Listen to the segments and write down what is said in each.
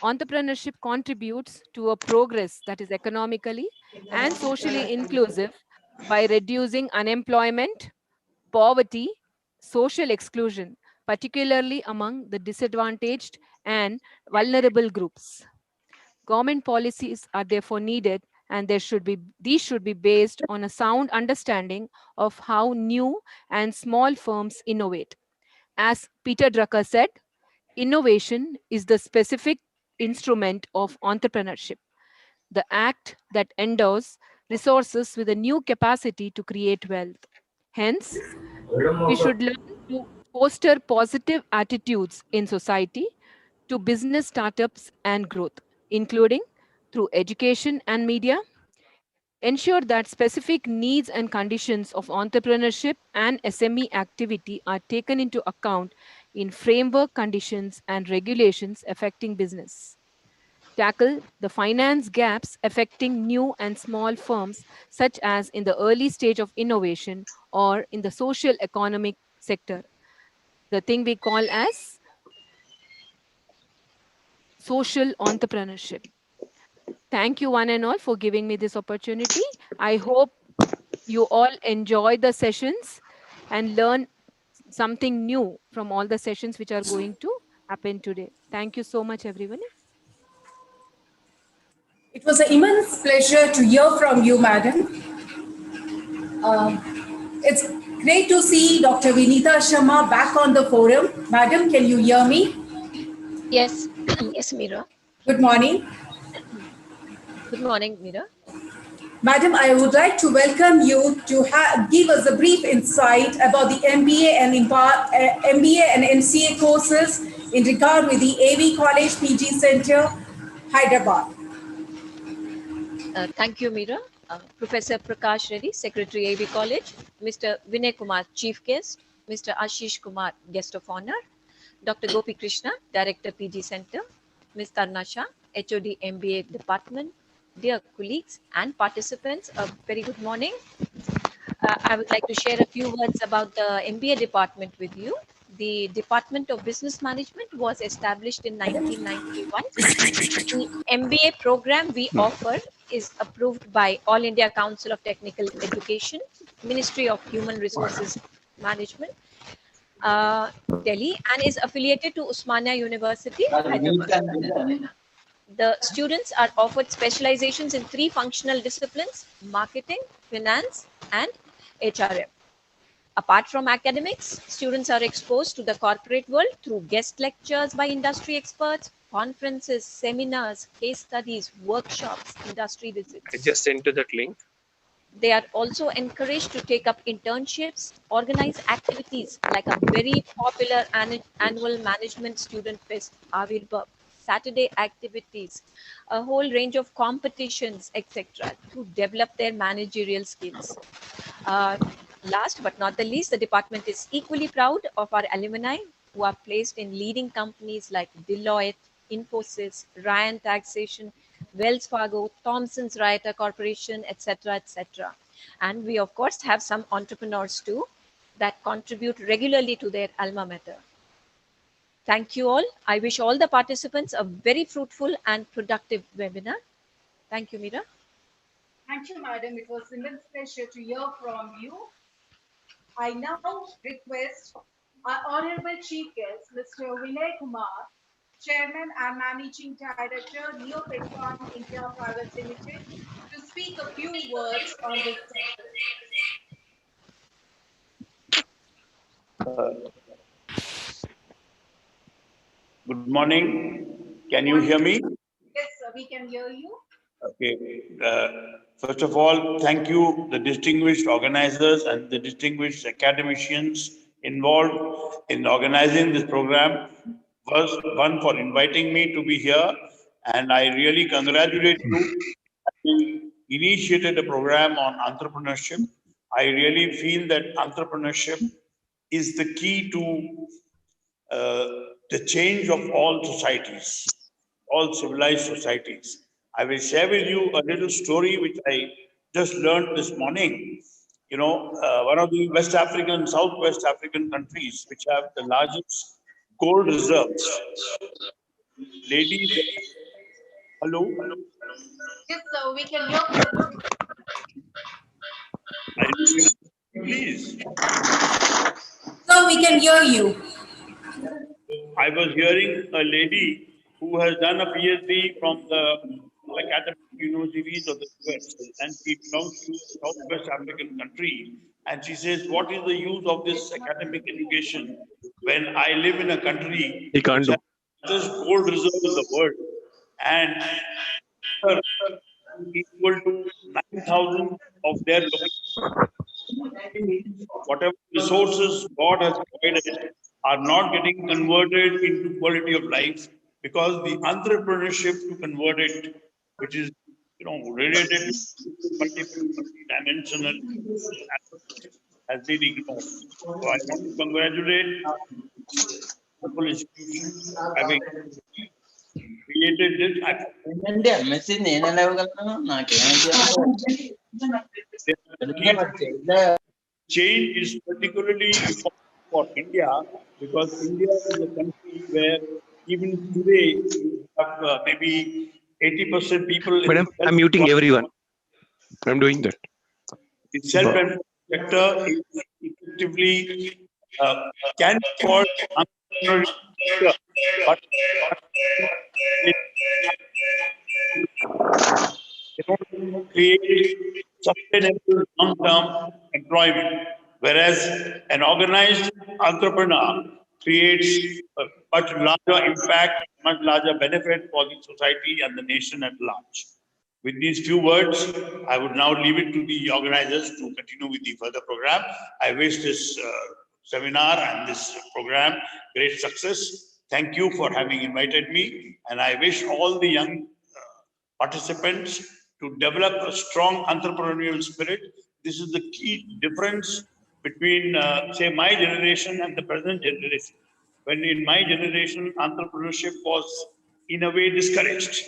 Entrepreneurship contributes to a progress that is economically and socially inclusive by reducing unemployment, poverty, social exclusion, particularly among the disadvantaged and vulnerable groups. Government policies are therefore needed, and these should be based on a sound understanding of how new and small firms innovate. As Peter Drucker said, innovation is the specific instrument of entrepreneurship, the act that endows resources with a new capacity to create wealth. Hence, we should learn to foster positive attitudes in society to business startups and growth, including through education and media. Ensure that specific needs and conditions of entrepreneurship and SME activity are taken into account in framework conditions and regulations affecting business. Tackle the finance gaps affecting new and small firms, such as in the early stage of innovation or in the social economic sector, the thing we call as social entrepreneurship. Thank you, one and all, for giving me this opportunity. I hope you all enjoy the sessions and learn something new from all the sessions which are going to happen today. Thank you so much, everyone. It was an immense pleasure to hear from you, madam. It's great to see Dr. Vinita Sharma back on the forum. Madam, can you hear me? Yes, yes, Mira. Good morning. Good morning, Mira. Madam, I would like to welcome you to give us a brief insight about the MBA and MBA and MCA courses in regard with the AV College PG Center, Hyderabad. Thank you, Mira. Professor Prakash Reddy, Secretary AV College, Mr. Vinay Kumar, Chief Guest, Mr. Ashish Kumar, Guest of Honor, Dr. Gopi Krishna, Director PG Center, Ms. Tarna Shah, HOD MBA Department, dear colleagues and participants, a very good morning. I would like to share a few words about the MBA department with you. The Department of Business Management was established in 1991. The MBA program we offer is approved by All India Council of Technical Education, Ministry of Human Resources Management, Delhi, and is affiliated to Osmania University, Hyderabad. The students are offered specializations in 3 functional disciplines: marketing, finance, and HRM. Apart from academics, students are exposed to the corporate world through guest lectures by industry experts, conferences, seminars, case studies, workshops, industry visits. I just entered that link. They are also encouraged to take up internships, organize activities like a very popular annual management student fest, Avirbhav, Saturday activities, a whole range of competitions, etc., to develop their managerial skills. Last but not the least, the department is equally proud of our alumni who are placed in leading companies like Deloitte, Infosys, Ryan Taxation, Wells Fargo, Thomson's Reuters Corporation, etc., etc. And we, of course, have some entrepreneurs too that contribute regularly to their alma mater. Thank you all. I wish all the participants a very fruitful and productive webinar. Thank you, Mira. Thank you, madam. It was an immense pleasure to hear from you. I now request our Honorable Chief Guest, Mr. Vinay Kumar, Chairman and Managing Director, Neo Petron India Private Limited, to speak a few words on this subject. Good morning. Can you hear me? Yes, sir, we can hear you. Okay. First of all, thank you, the distinguished organizers and the distinguished academicians involved in organizing this program. First, one, for inviting me to be here, and I really congratulate you. You initiated a program on entrepreneurship. I really feel that entrepreneurship is the key to the change of all societies, all civilized societies. I will share with you a little story which I just learned this morning. You know, one of the Southwest African countries which have the largest gold reserves. lady. Hello, Yes, sir, we can hear you. are you hearing me, please? Sir, we can hear you. I was hearing a lady who has done a PhD from the academic universities of the US, and she belongs to a Southwest African country. And she says, "What is the use of this academic education when I live in a country He can't which do. has the largest gold reserve in the world, and equal to 9,000 of their local whatever resources God has provided are not getting converted into quality of life because the entrepreneurship to convert it, which is related to multiple dimensional aspects, has been ignored. So I want to congratulate wonderful institutions for having created this. ఏంటంటే message నేను ఎలా ఇవ్వగలను నాకేమైతే Change is particularly important for India because India is a country where even today you have maybe 80% people in Madam, I'm muting everyone. I'm doing that. the self-employed sector is effectively can be called entrepreneurial sector, but they don't create sustainable long-term employment. Whereas an organized entrepreneur creates a much larger impact, much larger benefit for the society and the nation at large. With these few words, I would now leave it to the organizers to continue with the further program. I wish this seminar and this program great success. Thank you for having invited me, and I wish all the young participants to develop a strong entrepreneurial spirit. This is the key difference between, say, my generation and the present generation. When in my generation, entrepreneurship was in a way discouraged.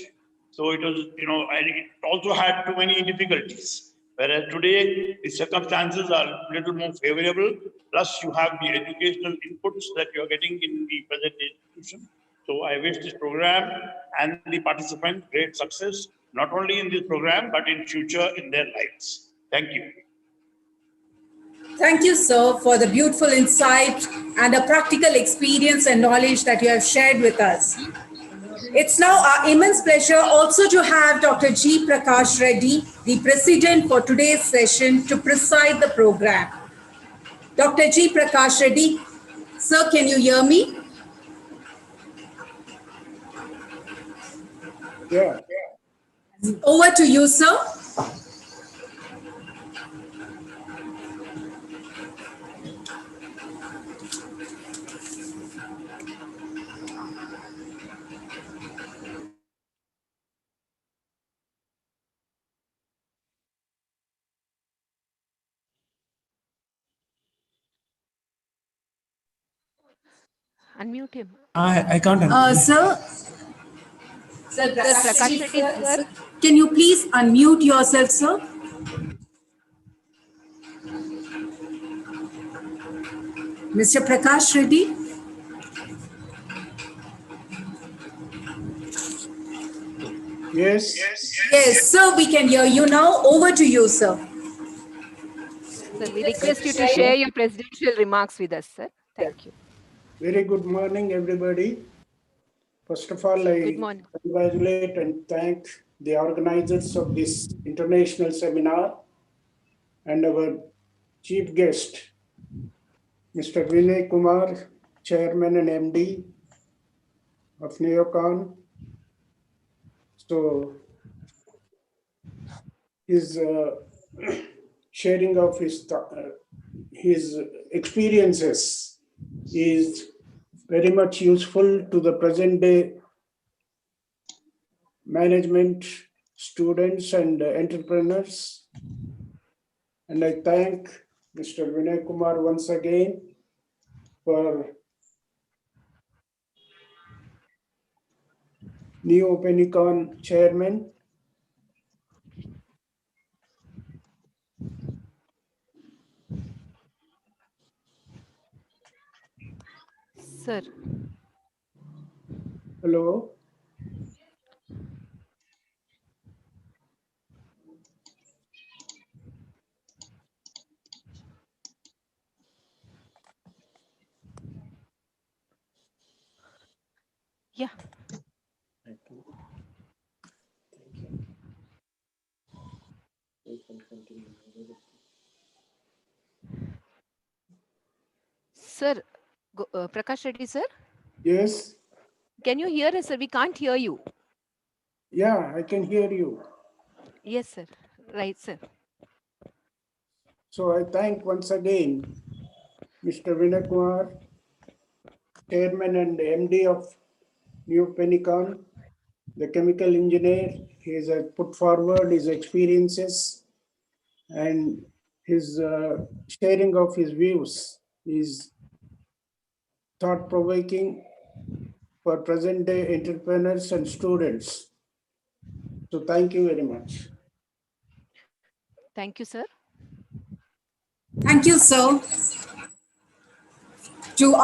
So it was, and it also had too many difficulties. Whereas today, the circumstances are a little more favorable. Plus, you have the educational inputs that you are getting in the present institution. So I wish this program and the participants great success, not only in this program, but in future in their lives. Thank you. Thank you, sir, for the beautiful insight and the practical experience and knowledge that you have shared with us. It's now our immense pleasure also to have Dr. G. Prakash Reddy, the president for today's session, to preside the program. Dr. G. Prakash Reddy, sir, can you hear me? Yeah, Over to you, sir. Unmute him. I can't. Sir, Sir Prakash Reddy, sir. can you please unmute yourself, sir? Mr. Prakash Reddy? Yes, Yes, sir, we can hear you now. Over to you, sir. Sir, we request you to share your presidential remarks with us, sir. Thank you. very good morning, everybody. First of all, Good I morning. congratulate and thank the organizers of this international seminar and our chief guest, Mr. Vinay Kumar, Chairman and MD of Neocon. So, his sharing of his experiences is very much useful to the present day management students and entrepreneurs. And I thank Mr. Vinay Kumar once again for new Openicon chairman. Sir. Hello. Sir, Prakash Reddy, sir, Yes. can you hear us, sir? We can't hear you. Yeah, I can hear you. Yes, sir. Right, sir. So I thank once again Mr. Vinay Kumar, Chairman and MD of New Penicon, the chemical engineer. He has put forward his experiences and his sharing of his views is thought provoking for present day entrepreneurs and students. So thank you very much. Thank you, sir. Thank you, sir.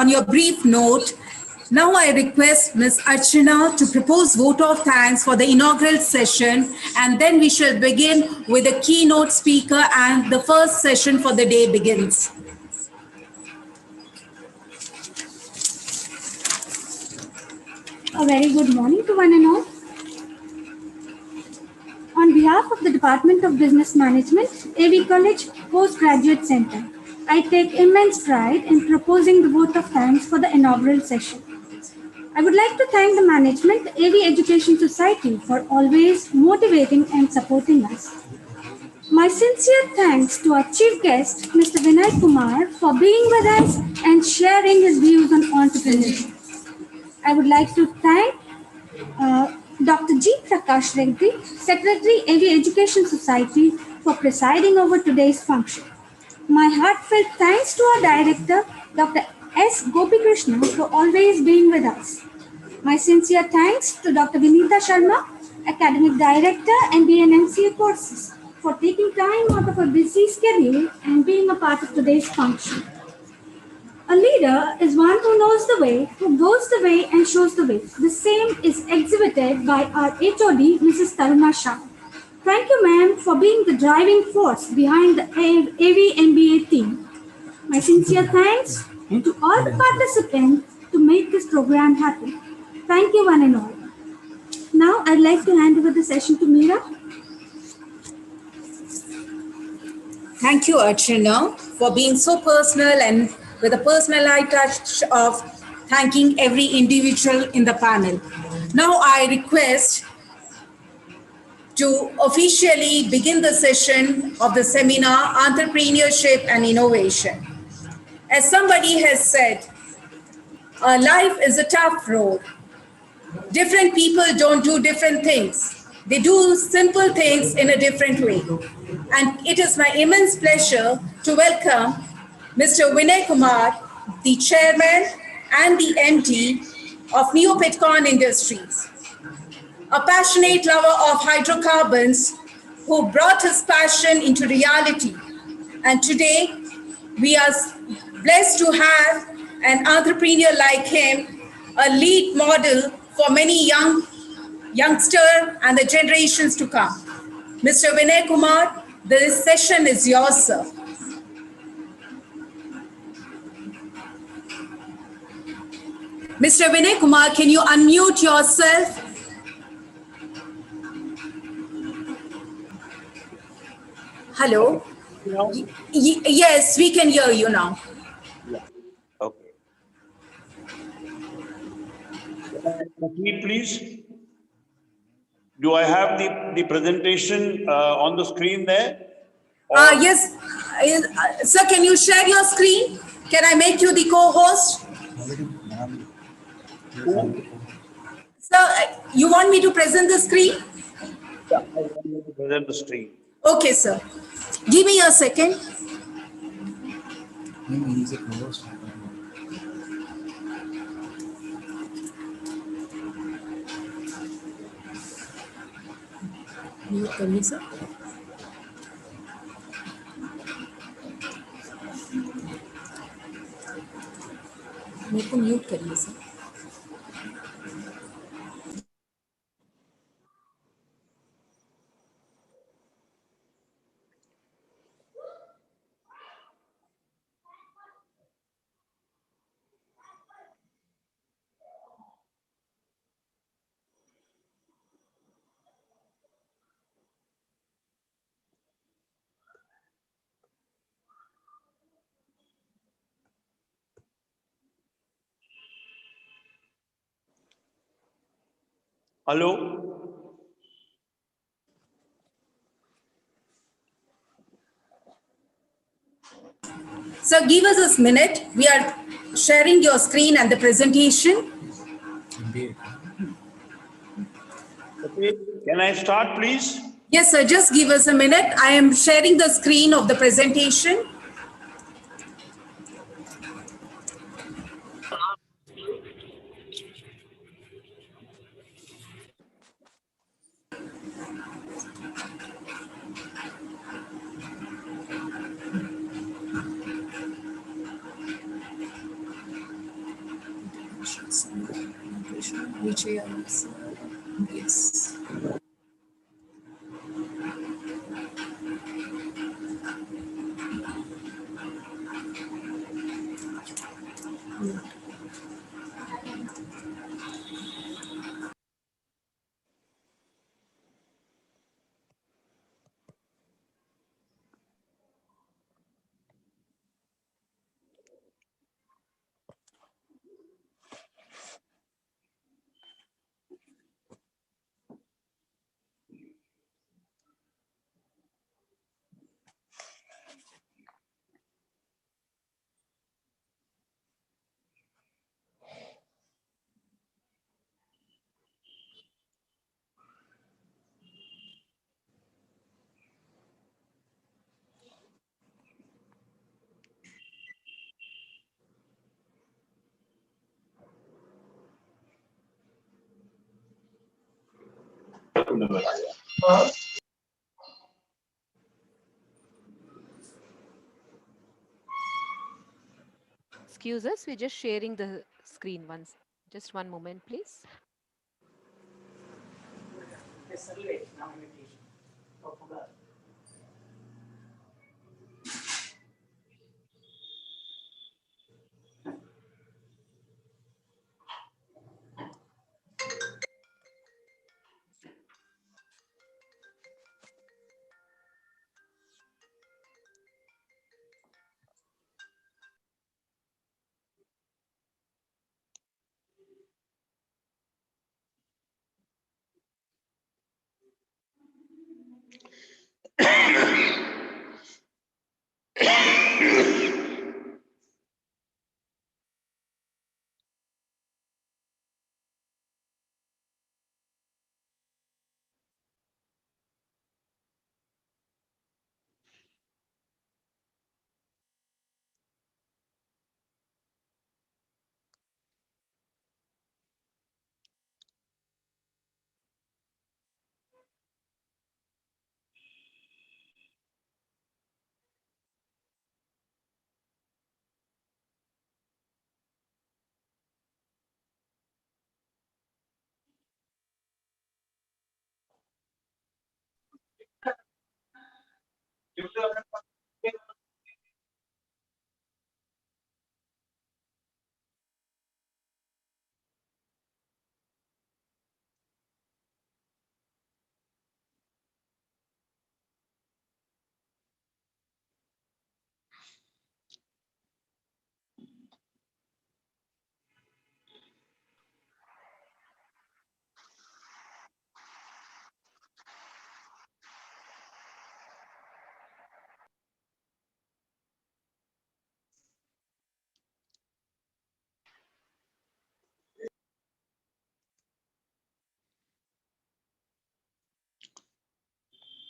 On your brief note, now I request Ms. Archana to propose vote of thanks for the inaugural session, and then we shall begin with the keynote speaker, and the first session for the day begins. A very good morning to one and all. On behalf of the Department of Business Management, AV College Postgraduate Center, I take immense pride in proposing the vote of thanks for the inaugural session. I would like to thank the management, AV Education Society, for always motivating and supporting us. My sincere thanks to our chief guest, Mr. Vinay Kumar, for being with us and sharing his views on entrepreneurship. I would like to thank Dr. G. Prakash Reddy, Secretary, AV Education Society, for presiding over today's function. My heartfelt thanks to our director, Dr. S. Gopikrishna, for always being with us. My sincere thanks to Dr. Vinita Sharma, Academic Director, MBA and MCA courses, for taking time out of a busy schedule and being a part of today's function. A leader is one who knows the way, who goes the way and shows the way. The same is exhibited by our HOD, Mrs. Taruna Shah. Thank you, ma'am, for being the driving force behind the AV MBA team. My sincere thanks to all the participants to make this program happen. Thank you, one and all. Now, I'd like to hand over the session to Meera. Thank you, Archana, for being so personal and with a personalized touch of thanking every individual in the panel. Now I request to officially begin the session of the seminar, Entrepreneurship and Innovation. As somebody has said, life is a tough road. Different people don't do different things. They do simple things in a different way. And it is my immense pleasure to welcome Mr. Vinay Kumar, the chairman and the MD of Neopetcon Industries, a passionate lover of hydrocarbons who brought his passion into reality. And today, we are blessed to have an entrepreneur like him, a lead model for many youngsters and the generations to come. Mr. Vinay Kumar, this session is yours, sir. Mr. Vinay Kumar, can you unmute yourself? Hello? Now? Yes, we can hear you now. Yeah. Okay. Proceed, please. Do I have the presentation on the screen there? Yes. Sir, can you share your screen? Can I make you the co-host? Sir, you want me to present the screen? Yeah, I want to present the screen. Okay, sir. Give me a second. Mute करिए sir मेरे को mute करिए sir Hello? So give us a minute. We are sharing your screen and the presentation. Okay. Can I start, please? Yes, sir. Just give us a minute. I am sharing the screen of the presentation. Yes. Excuse us, we're just sharing the screen once. Just one moment, please.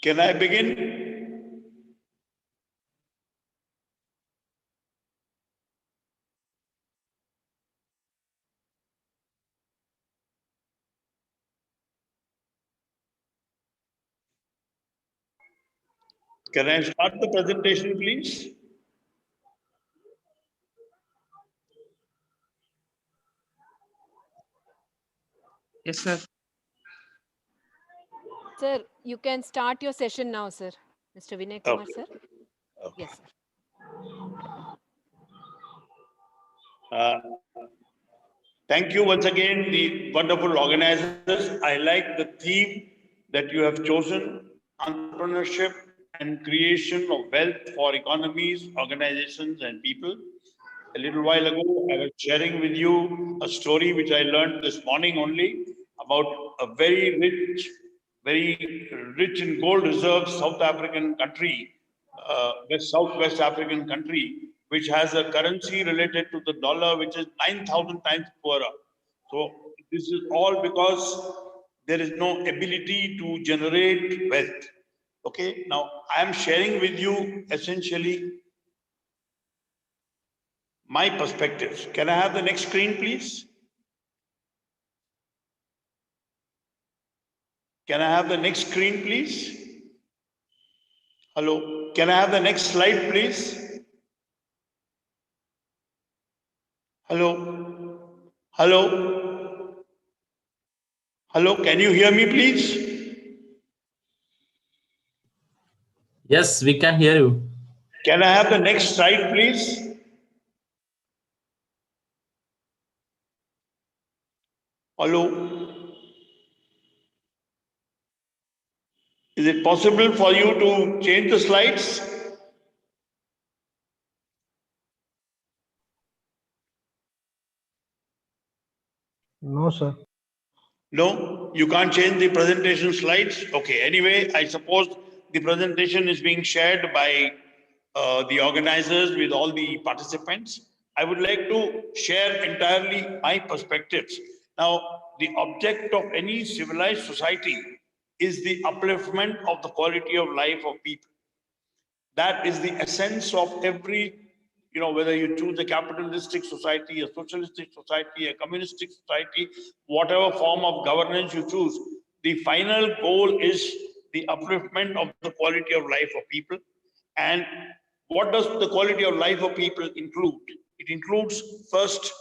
Can I begin? Can I start the presentation, please? Yes, sir. Sir, you can start your session now, sir. Mr. Vinay Kumar, Okay. sir. Okay. Yes, sir. Uh, Thank you once again, the wonderful organizers. I like the theme that you have chosen, entrepreneurship and creation of wealth for economies, organizations, and people. A little while ago, I was sharing with you a story which I learned this morning only about a very rich in gold reserves South African country, Southwest African country, which has a currency related to the dollar, which is 9,000 times poorer. So this is all because there is no ability to generate wealth. Okay, now I am sharing with you essentially my perspectives. Can I have the next screen, please? Can I have the next screen, please? Hello, can I have the next slide, please? Hello, hello, hello, can you hear me, please? Yes, we can hear you. Can I have the next slide, please? Hello. Is it possible for you to change the slides? No, sir. No, you can't change the presentation slides. Okay, anyway, I suppose the presentation is being shared by the organizers with all the participants. I would like to share entirely my perspectives. Now, the object of any civilized society is the upliftment of the quality of life of people. That is the essence of every, whether you choose a capitalistic society, a socialistic society, a communistic society, whatever form of governance you choose, the final goal is the upliftment of the quality of life of people. And what does the quality of life of people include? It includes first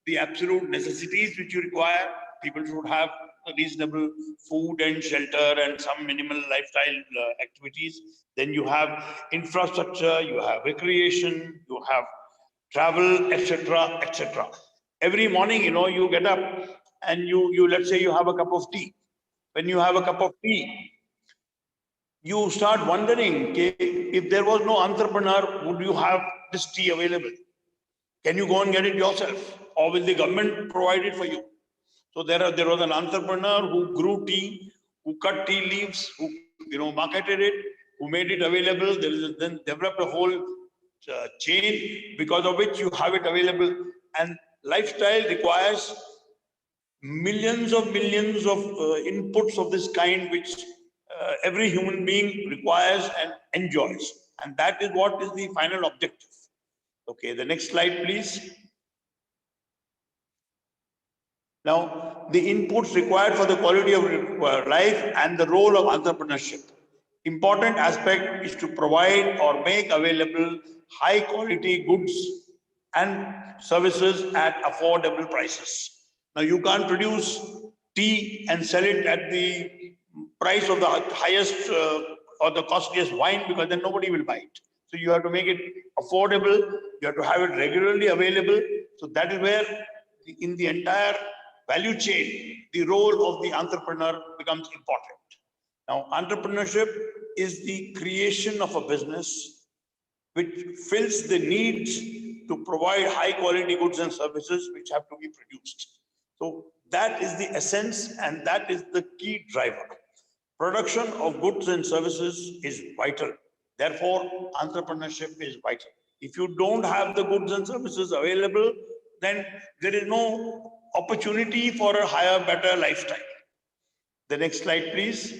the absolute necessities which you require. People should have reasonable food and shelter and some minimal lifestyle activities. Then you have infrastructure, you have recreation, you have travel, etc., etc. Every morning, you get up and you let's say you have a cup of tea. When you have a cup of tea, you start wondering, okay, if there was no entrepreneur, would you have this tea available? Can you go and get it yourself, or will the government provide it for you? So there was an entrepreneur who grew tea, who cut tea leaves, who marketed it, who made it available. There is then developed a whole chain because of which you have it available. And lifestyle requires millions of inputs of this kind, which every human being requires and enjoys. And that is what is the final objective. Okay, the next slide, please. Now, the inputs required for the quality of life and the role of entrepreneurship. Important aspect is to provide or make available high quality goods and services at affordable prices. Now, you can't produce tea and sell it at the price of the highest or the costliest wine, because then nobody will buy it. So you have to make it affordable. You have to have it regularly available. So that is where in the entire value chain, the role of the entrepreneur becomes important. Now, entrepreneurship is the creation of a business which fills the needs to provide high quality goods and services which have to be produced. So that is the essence and that is the key driver. Production of goods and services is vital. Therefore, entrepreneurship is vital. If you don't have the goods and services available, then there is no opportunity for a higher, better lifestyle. The next slide, please.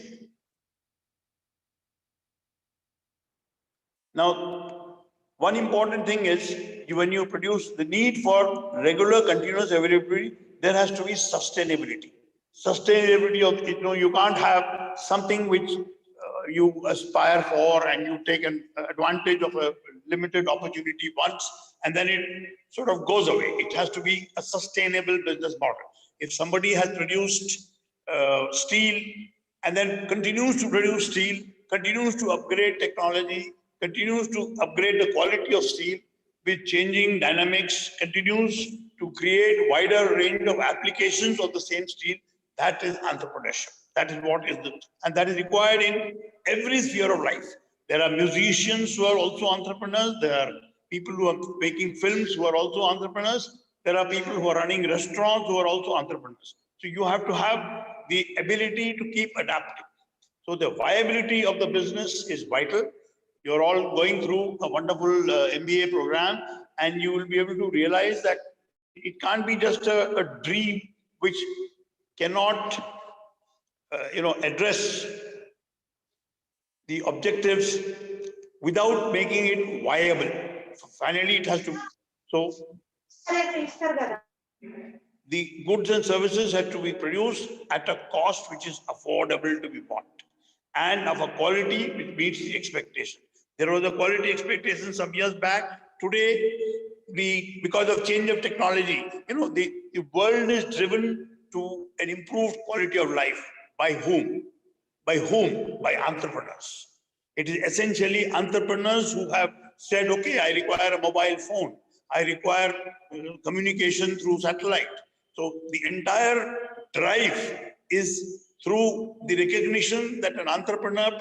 Now, one important thing is when you produce the need for regular continuous availability, there has to be sustainability. Sustainability of, you can't have something which you aspire for and you take an advantage of a limited opportunity once and then it sort of goes away. It has to be a sustainable business model. If somebody has produced steel and then continues to produce steel, continues to upgrade technology, continues to upgrade the quality of steel with changing dynamics, continues to create wider range of applications of the same steel, that is entrepreneurship. That is what is and that is required in every sphere of life. There are musicians who are also entrepreneurs. There are people who are making films who are also entrepreneurs. There are people who are running restaurants who are also entrepreneurs. So So you have to have the ability to keep adapting. So the viability of the business is vital. You're all going through a wonderful M.B.A program, and you will be able to realize that it can't be just a dream which cannot, address the objectives without making it viable. Finally, it has to. So the goods and services have to be produced at a cost which is affordable to be bought and of a quality which meets the expectation. There was a quality expectation some years back. Today, because of change of technology, the world is driven to an improved quality of life. By whom? By whom? By entrepreneurs. It is essentially entrepreneurs who have said, okay, I require a mobile phone. I require communication through satellite. So the entire drive is through the recognition that an entrepreneur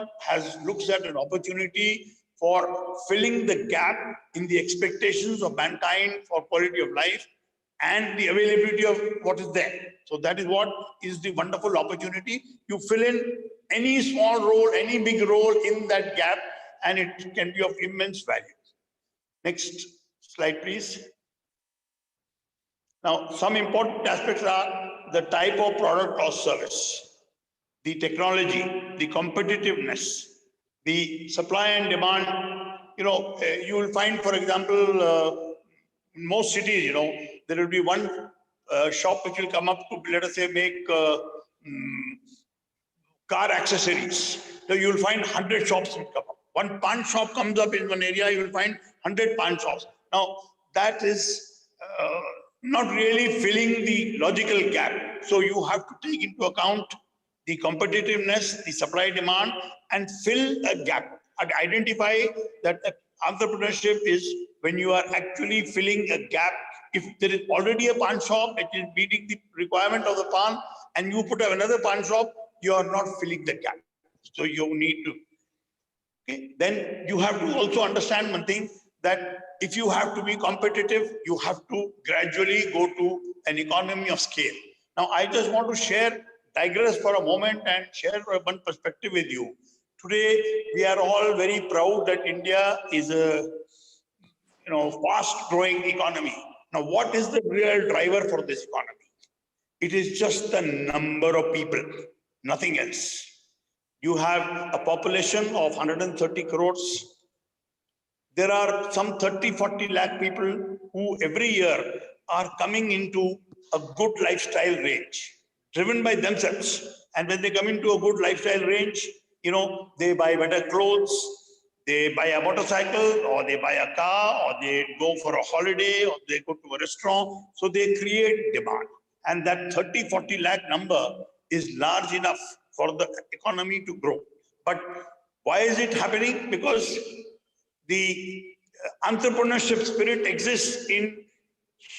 looks at an opportunity for filling the gap in the expectations of mankind for quality of life and the availability of what is there. So that is what is the wonderful opportunity. You fill in any small role, any big role in that gap, and it can be of immense value. Next slide, please. Now, some important aspects are the type of product or service, the technology, the competitiveness, the supply and demand. You will find, for example, in most cities, there will be one shop which will come up to, let us say, make car accessories. So you will find 100 shops will come up. One pawn shop comes up in one area, you will find 100 pawn shops. Now, that is not really filling the logical gap. So you have to take into account the competitiveness, the supply demand, and fill a gap. And identify that entrepreneurship is when you are actually filling a gap. If there is already a pawn shop, it is meeting the requirement of the pawn, and you put up another pawn shop, you are not filling the gap. So you need to. Okay? Then you have to also understand one thing, that if you have to be competitive, you have to gradually go to an economy of scale. Now, I just want to digress for a moment and share one perspective with you. Today, we are all very proud that India is a fast-growing economy. Now, what is the real driver for this economy? It is just the number of people, nothing else. You have a population of 130 crores. There are some 30-40 lakh people who every year are coming into a good lifestyle range, driven by themselves. And when they come into a good lifestyle range, they buy better clothes, they buy a motorcycle, or they buy a car, or they go for a holiday, or they go to a restaurant. So they create demand. And that 30-40 lakh number is large enough for the economy to grow. But why is it happening? Because the entrepreneurship spirit exists in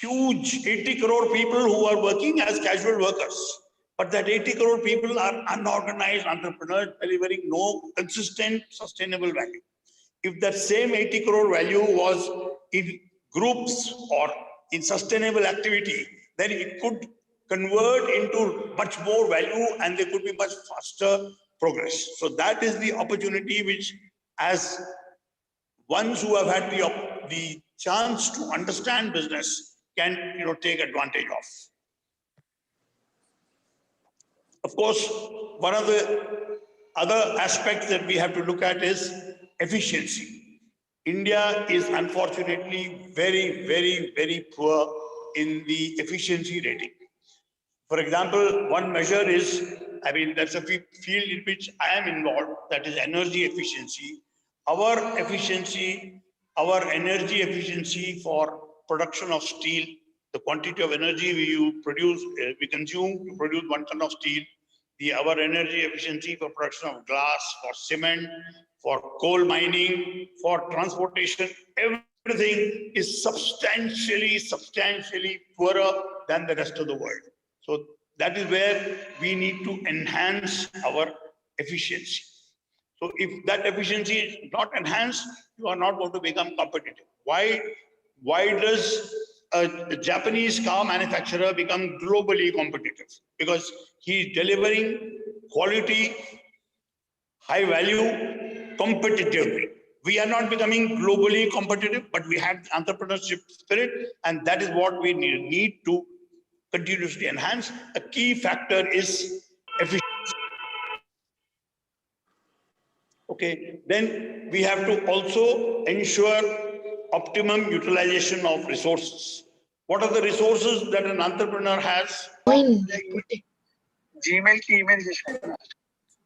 huge 80 crore people who are working as casual workers. But that 80 crore people are unorganized entrepreneurs delivering no consistent, sustainable value. If that same 80 crore value was in groups or in sustainable activity, then it could convert into much more value and there could be much faster progress. So that is the opportunity which, as ones who have had the chance to understand business, can take advantage of. Of course, one of the other aspects that we have to look at is efficiency. India is unfortunately very, very, very poor in the efficiency rating. For example, one measure is, that's a field in which I am involved, that is energy efficiency. Our energy efficiency for production of steel, the quantity of energy we consume to produce 1 ton of steel, our energy efficiency for production of glass, for cement, for coal mining, for transportation, everything is substantially poorer than the rest of the world. So that is where we need to enhance our efficiency. So if that efficiency is not enhanced, you are not going to become competitive. Why does a Japanese car manufacturer become globally competitive because he's delivering quality, high value, competitively. We are not becoming globally competitive, but we have entrepreneurship spirit, and that is what we need to continuously enhance. A key factor is efficiency. Okay, then we have to also ensure optimum utilization of resources. What are the resources that an entrepreneur has? Gmail की email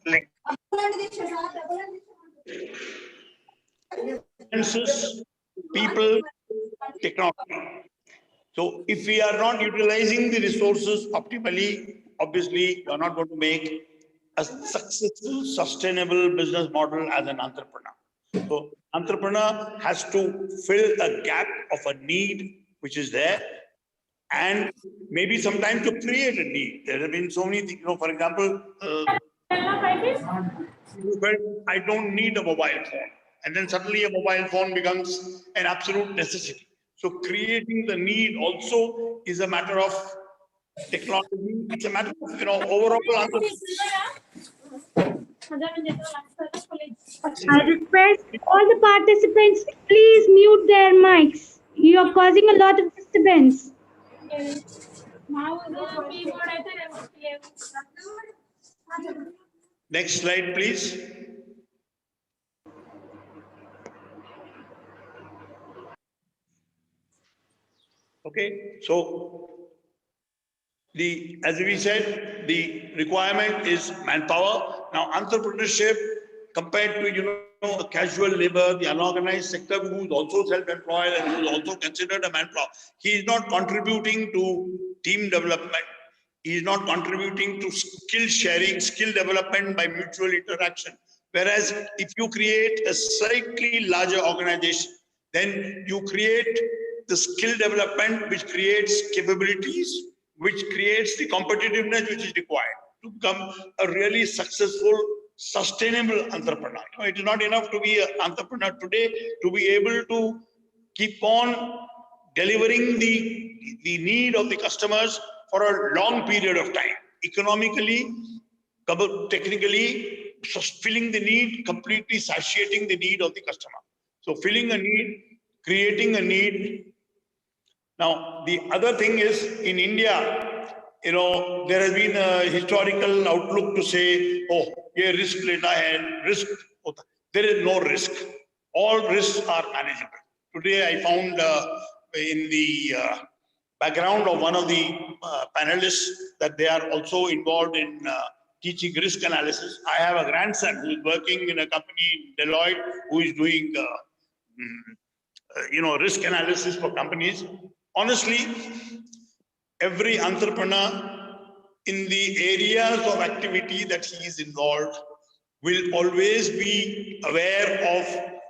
link. Finances, people, technology. So if we are not utilizing the resources optimally, obviously you are not going to make a successful, sustainable business model as an entrepreneur. So entrepreneur has to fill a gap of a need which is there, and maybe sometimes to create a need. There have been so many things, for example, I don't need a mobile phone. And then suddenly a mobile phone becomes an absolute necessity. So creating the need also is a matter of technology. It's a matter of, overall. I request all the participants to please mute their mics. You are causing a lot of disturbance. Next slide, please. Okay, so as we said, the requirement is manpower. Now, entrepreneurship compared to a casual labor, the unorganized sector who is also self-employed and who is also considered a manpower, he is not contributing to team development. He is not contributing to skill sharing, skill development by mutual interaction. Whereas if you create a slightly larger organization, then you create the skill development which creates capabilities, which creates the competitiveness which is required to become a really successful, sustainable entrepreneur. It is not enough to be an entrepreneur today, to be able to keep on delivering the need of the customers for a long period of time, economically, technically, filling the need, completely satiating the need of the customer. So filling a need, creating a need. Now, the other thing is in India, there has been a historical outlook to say, oh, ये risk लेना है, risk होता. There is no risk. All risks are manageable. Today, I found in the background of one of the panelists that they are also involved in teaching risk analysis. I have a grandson who is working in a company in Deloitte who is doing risk analysis for companies. Honestly, every entrepreneur in the areas of activity that he is involved will always be aware of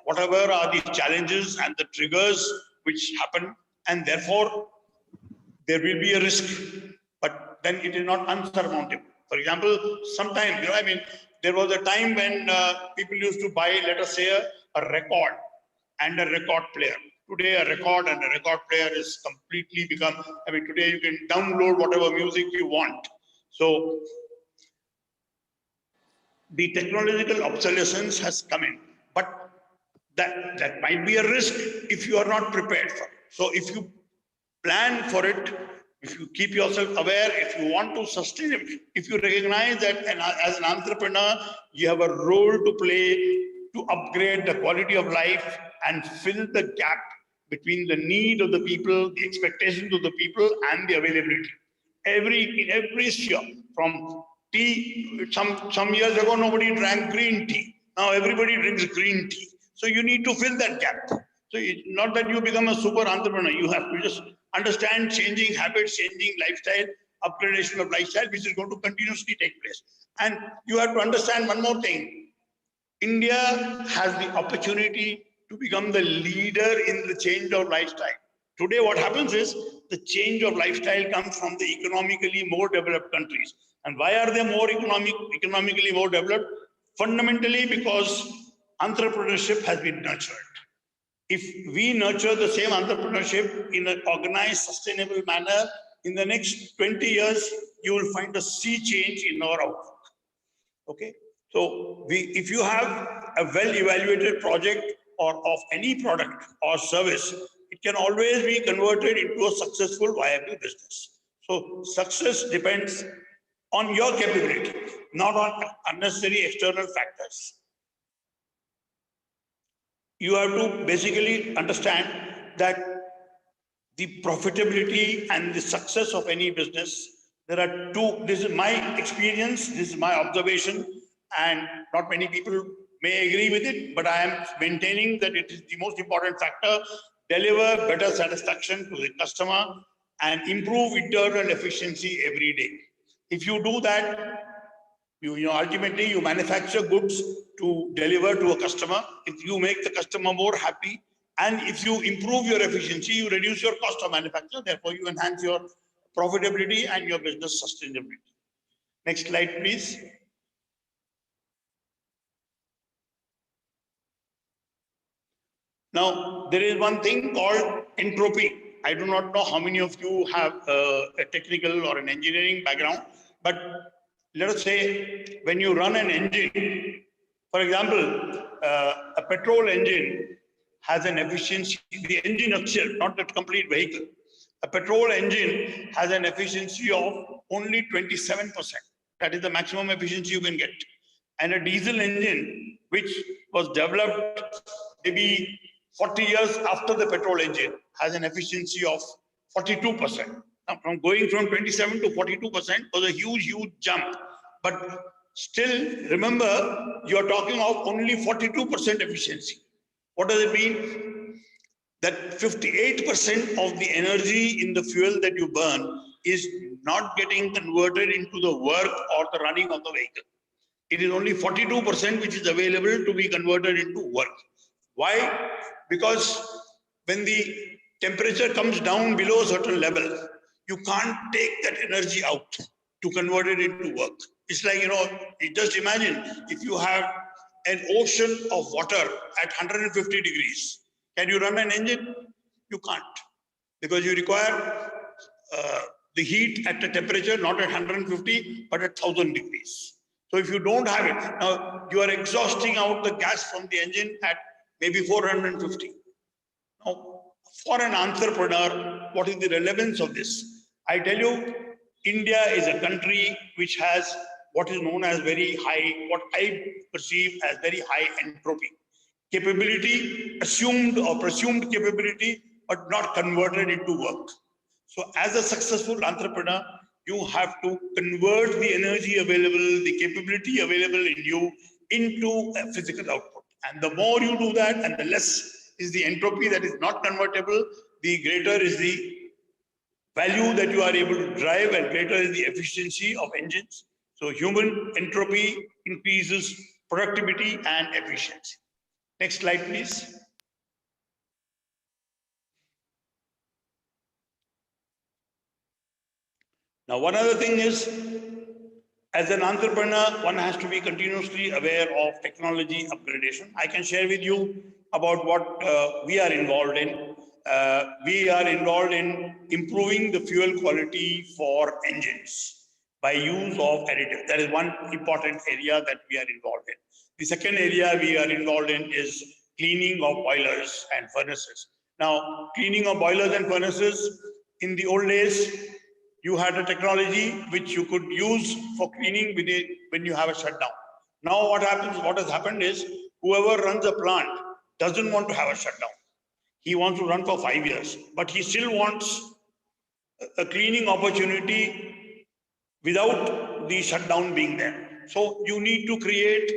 whatever are the challenges and the triggers which happen, and therefore there will be a risk, but then it is not unsurmountable. For example, sometimes, there was a time when people used to buy, let us say, a record and a record player. Today, a record and a record player is completely become, today you can download whatever music you want. So the technological obsolescence has come in, but that might be a risk if you are not prepared for it. So if you plan for it, if you keep yourself aware, if you want to sustain it, if you recognize that as an entrepreneur, you have a role to play to upgrade the quality of life and fill the gap between the need of the people, the expectations of the people, and the availability. In every sphere, from tea, some years ago, nobody drank green tea. Now everybody drinks green tea. So you need to fill that gap. So it's not that you become a super entrepreneur. You have to just understand changing habits, changing lifestyle, upgradation of lifestyle, which is going to continuously take place. And you have to understand one more thing. India has the opportunity to become the leader in the change of lifestyle. Today, what happens is the change of lifestyle comes from the economically more developed countries. And why are they more economically more developed? Fundamentally because entrepreneurship has been nurtured. If we nurture the same entrepreneurship in an organized, sustainable manner, in the next 20 years, you will find a sea change in our outlook. Okay, so if you have a well-evaluated project or of any product or service, it can always be converted into a successful, viable business. So success depends on your capability, not on unnecessary external factors. You have to basically understand that the profitability and the success of any business, there are two. This is my experience, this is my observation, and not many people may agree with it, but I am maintaining that it is the most important factor. Deliver better satisfaction to the customer and improve internal efficiency every day. If you do that, ultimately you manufacture goods to deliver to a customer. If you make the customer more happy, and if you improve your efficiency, you reduce your cost of manufacture. Therefore, you enhance your profitability and your business sustainability. Next slide, please. Now, there is one thing called entropy. I do not know how many of you have a technical or an engineering background, but let us say when you run an engine, for example, a petrol engine has an efficiency, the engine itself, not the complete vehicle. A petrol engine has an efficiency of only 27%. That is the maximum efficiency you can get. And a diesel engine, which was developed maybe 40 years after the petrol engine, has an efficiency of 42%. Now, from going from 27 to 42% was a huge, huge jump. But still, remember, you are talking of only 42% efficiency. What does it mean? That 58% of the energy in the fuel that you burn is not getting converted into the work or the running of the vehicle. It is only 42% which is available to be converted into work. Why? Because when the temperature comes down below a certain level, you can't take that energy out to convert it into work. It's like, just imagine if you have an ocean of water at 150 degrees. Can you run an engine? You can't, because you require the heat at the temperature not at 150 but at 1000 degrees. So if you don't have it, now you are exhausting out the gas from the engine at maybe 450. Now, for an entrepreneur, what is the relevance of this? I tell you, India is a country which has what is known as very high, what I perceive as very high entropy. Capability, assumed or presumed capability, but not converted into work. So as a successful entrepreneur, you have to convert the energy available, the capability available in you into a physical output. And the more you do that, and the less is the entropy that is not convertible, the greater is the value that you are able to drive, and greater is the efficiency of engines. So human entropy increases productivity and efficiency. Next slide, please. Now, one other thing is, as an entrepreneur, one has to be continuously aware of technology upgradation. I can share with you about what we are involved in. We are involved in improving the fuel quality for engines by use of additives. That is one important area that we are involved in. The second area we are involved in is cleaning of boilers and furnaces. Now, cleaning of boilers and furnaces, in the old days, you had a technology which you could use for cleaning when you have a shutdown. Now what has happened is, whoever runs a plant doesn't want to have a shutdown. He wants to run for 5 years, but he still wants a cleaning opportunity without the shutdown being there. So you need to create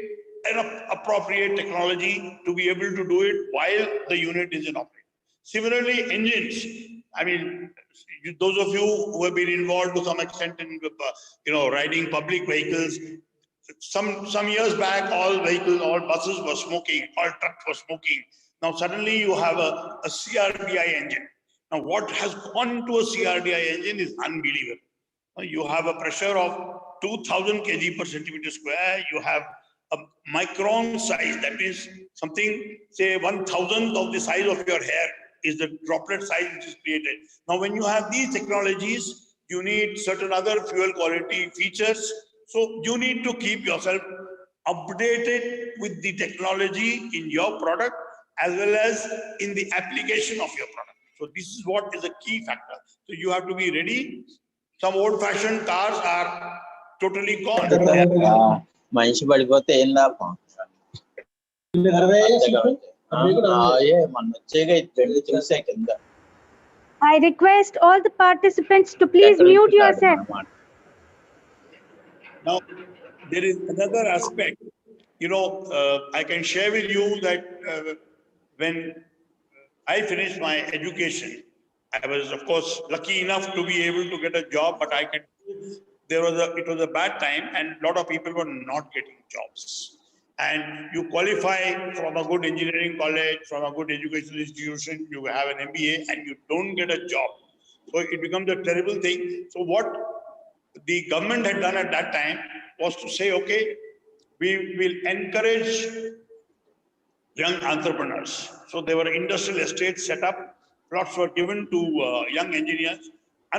an appropriate technology to be able to do it while the unit is in operation. Similarly, engines. I mean, those of you who have been involved to some extent in, riding public vehicles, some years back, all buses were smoking, all trucks were smoking. Now suddenly you have a CRDI engine. Now what has gone to a CRDI engine is unbelievable. You have a pressure of 2000 kg per centimeter square. You have a micron size, that is something, say 1,000th of the size of your hair is the droplet size which is created. Now, when you have these technologies, you need certain other fuel quality features. So you need to keep yourself updated with the technology in your product as well as in the application of your product. So this is what is a key factor. So you have to be ready. Some old-fashioned cars are totally gone. మనిషి పడిపోతే ఏం లాభం మన వచ్చేగా ఇద్దరు చూసే కింద I request all the participants to please mute yourself. Now, there is another aspect. I can share with you that when I finished my education, I was, of course, lucky enough to be able to get a job, but it was a bad time and a lot of people were not getting jobs. And you qualify from a good engineering college, from a good educational institution, you have an M.B.A and you don't get a job. So it becomes a terrible thing. So what the government had done at that time was to say, okay, we will encourage young entrepreneurs. So there were industrial estates set up, plots were given to young engineers.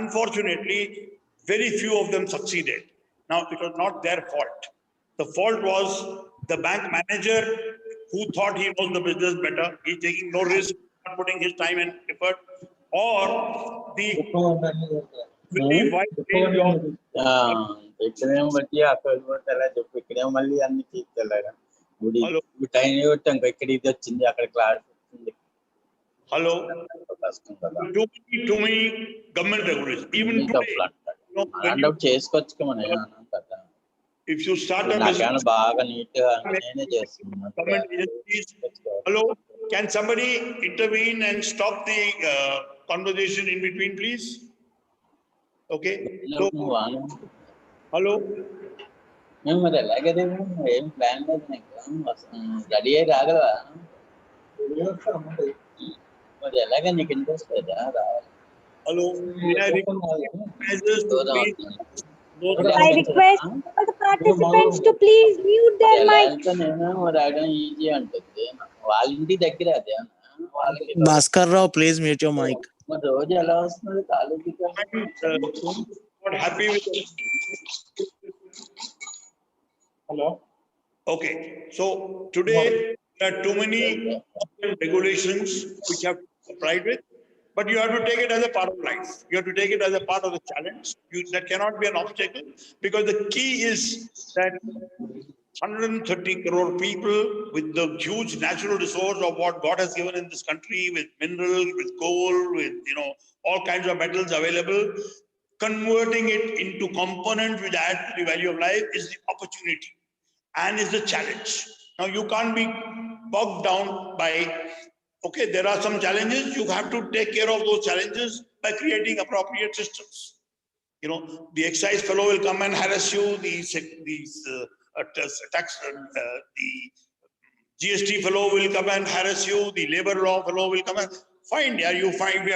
Unfortunately, very few of them succeeded. Now, it was not their fault. The fault was the bank manager who thought he knows the business better. He's taking no risk, not putting his time and effort, or the very wide range of ఇక్కడేమో బట్టి అక్కడ పోతారా చెప్పు ఇక్కడేమో మళ్ళీ అన్ని తీర్చారా గుడి time కొట్టాం ఇక్కడ ఇది వచ్చింది అక్కడ క్లాస్ వచ్చింది Hello. కష్టం కదా Too many government regulations. Even today, చేసుకోవచ్చు మనం కదా if you start a నాకేమన్నా బాగా నీట్ గా నేనే చేస్తున్నా government agencies. Hello, can somebody intervene and stop the conversation in between, please? Okay. So, hello. మేము మరి ఎలాగదే ఏం ప్లాన్ లేదు నీకు రెడీ అయ్యి రాగలవా మరి ఎలాగ నీకు ఇంట్రెస్ట్ లేదా రావాలి Hello. I request all the participants to please mute their mics. రాయడం ఈజీ అంటుంది వాళ్ళ ఇంటి దగ్గర అదే వాళ్ళకి Bhaskar Rao, please mute your mic. మరి రోజు ఎలా వస్తుంది కాలేజీకి Not happy with it. Hello. Okay. So today there are too many regulations which have applied with. But you have to take it as a part of life. You have to take it as a part of the challenge. That cannot be an obstacle because the key is that 130 crore people with the huge natural resource of what God has given in this country, with minerals, with coal, with all kinds of metals available, converting it into components which add to the value of life is the opportunity and is the challenge. Now you can't be bogged down by okay, there are some challenges. You have to take care of those challenges by creating appropriate systems. The excise fellow will come and harass you. The GST fellow will come and harass you. The labor law fellow will come and we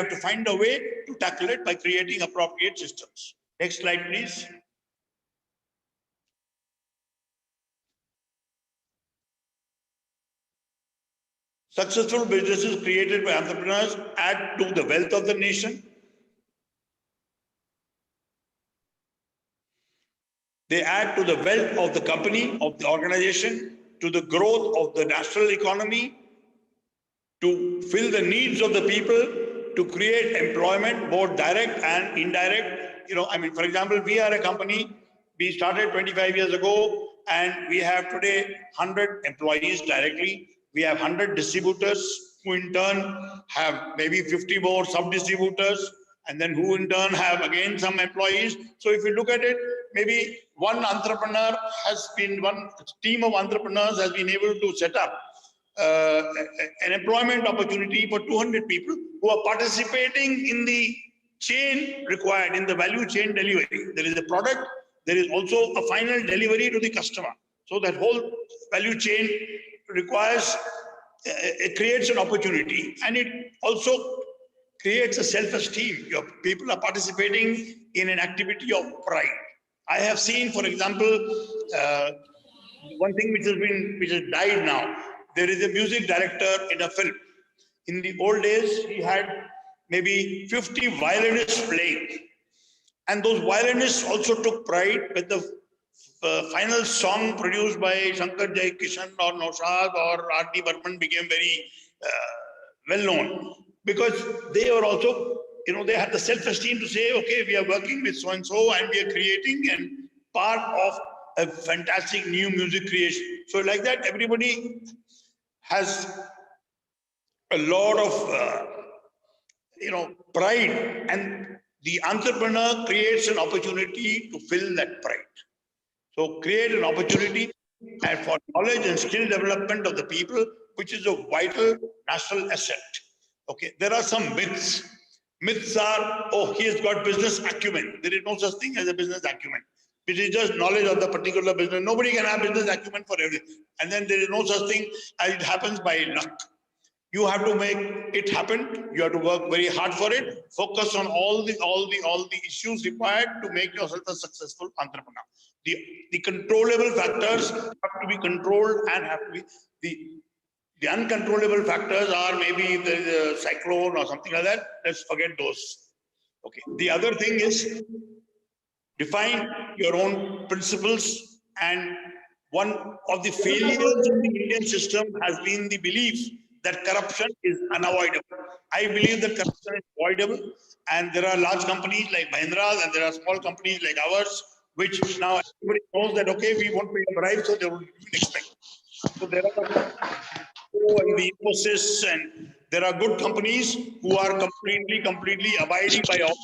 have to find a way to tackle it by creating appropriate systems. Next slide, please. Successful businesses created by entrepreneurs add to the wealth of the nation. They add to the wealth of the company, of the organization, to the growth of the national economy, to fill the needs of the people, to create employment, both direct and indirect. For example, we are a company, we started 25 years ago, and we have today 100 employees directly. We have 100 distributors who in turn have maybe 50 more sub-distributors, and then who in turn have again some employees. So if you look at it, maybe one team of entrepreneurs has been able to set up an employment opportunity for 200 people who are participating in the chain required, in the value chain delivery. There is a product, there is also a final delivery to the customer. So that whole value chain it creates an opportunity, and it also creates a self-esteem. Your people are participating in an activity of pride. I have seen, for example, one thing which has died now. There is a music director in a film. In the old days, he had maybe 50 violinists playing. And those violinists also took pride when the final song produced by Shankar Jaikishan or Naushad or R.D. Burman became very well known. Because they were also, they had the self-esteem to say, okay, we are working with so-and-so and we are creating and part of a fantastic new music creation. So like that, everybody has a lot of, pride, and the entrepreneur creates an opportunity to fill that pride. So create an opportunity and for knowledge and skill development of the people, which is a vital national asset. Okay, there are some myths. Myths are, oh, he has got business acumen. There is no such thing as a business acumen. It is just knowledge of the particular business. Nobody can have business acumen for everything. And then there is no such thing as it happens by luck. You have to make it happen. You have to work very hard for it. Focus on all the issues required to make yourself a successful entrepreneur. The controllable factors have to be controlled and have to be the uncontrollable factors are maybe if there is a cyclone or something like that. Let's forget those. Okay. The other thing is define your own principles, and one of the failures in the Indian system has been the belief that corruption is unavoidable. I believe that corruption is avoidable, and there are large companies like Mahindra's and there are small companies like ours, which now everybody knows that, okay, we won't pay a bribe, so they will even expect. So there are the Infosys, and there are good companies who are completely abiding by all.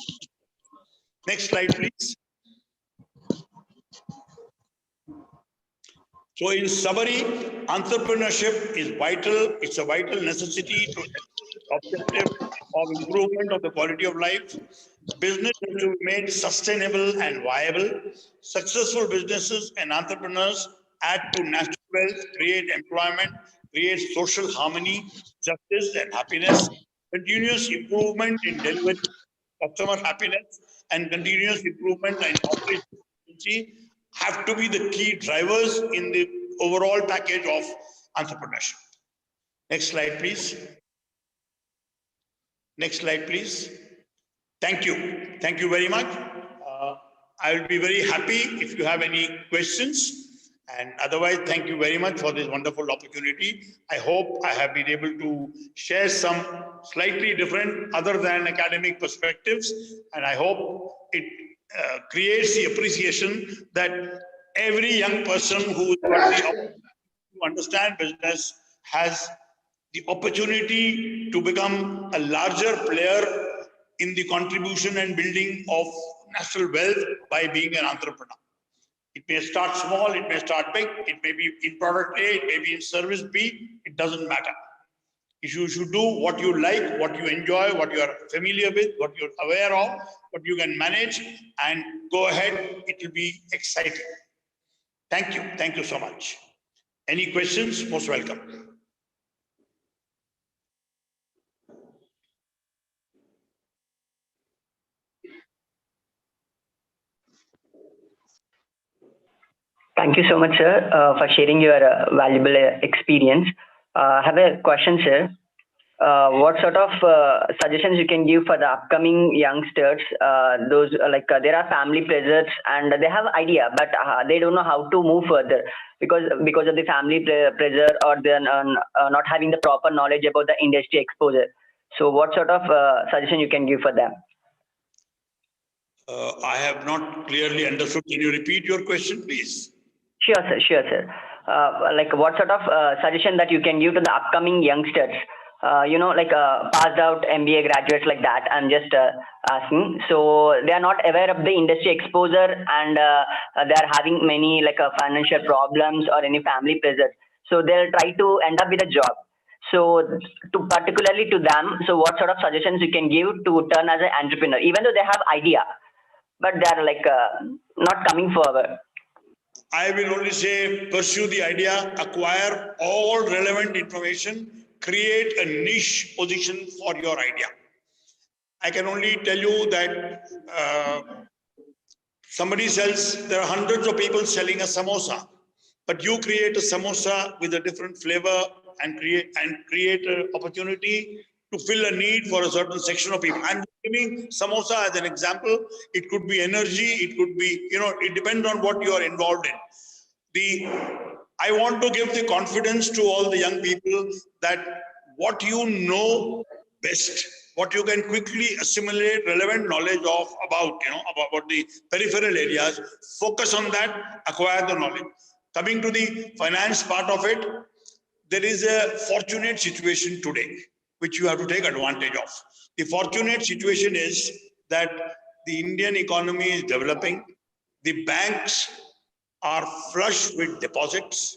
Next slide, please. So in summary, entrepreneurship is vital. It's a vital necessity to objective of improvement of the quality of life. Business has to be made sustainable and viable. Successful businesses and entrepreneurs add to national wealth, create employment, create social harmony, justice and happiness, continuous improvement in delivery, customer happiness, and continuous improvement in operational efficiency have to be the key drivers in the overall package of entrepreneurship. Next slide, please. Next slide, please. Thank you. Thank you very much. I will be very happy if you have any questions. And otherwise, thank you very much for this wonderful opportunity. I hope I have been able to share some slightly different other than academic perspectives. And I hope it creates the appreciation that every young person who got the opportunity to understand business has the opportunity to become a larger player in the contribution and building of national wealth by being an entrepreneur. It may start small, it may start big, it may be in product A, it may be in service B, it doesn't matter. You should do what you like, what you enjoy, what you are familiar with, what you're aware of, what you can manage, and go ahead, it will be exciting. Thank you. Thank you so much. Any questions? Most welcome. Thank you so much, sir, for sharing your valuable experience. I have a question, sir. What sort of suggestions you can give for the upcoming youngsters? There are family pressures and they have idea, but they don't know how to move further because of the family pressure, or they're not having the proper knowledge about the industry exposure. So, what sort of suggestion you can give for them? I have not clearly understood. Can you repeat your question, please? Sure, sir. Sure, sir. What sort of suggestion that you can give to the upcoming youngsters? Passed out M.B.A graduates like that. I'm just asking. So they are not aware of the industry exposure, and they are having many financial problems or any family pressures. So they'll try to end up with a job. So particularly to them, so what sort of suggestions you can give to turn as an entrepreneur, even though they have idea, but they are not coming forward? I will only say pursue the idea, acquire all relevant information, create a niche position for your idea. I can only tell you that somebody sells, there are hundreds of people selling a samosa. but you create a samosa with a different flavor and create an opportunity to fill a need for a certain section of people. I'm giving samosa as an example. It could be energy, it could be, it depends on what you are involved in. I want to give the confidence to all the young people that what you know best, what you can quickly assimilate relevant knowledge about the peripheral areas, focus on that, acquire the knowledge. Coming to the finance part of it, there is a fortunate situation today, which you have to take advantage of. The fortunate situation is that the Indian economy is developing, the banks are flush with deposits,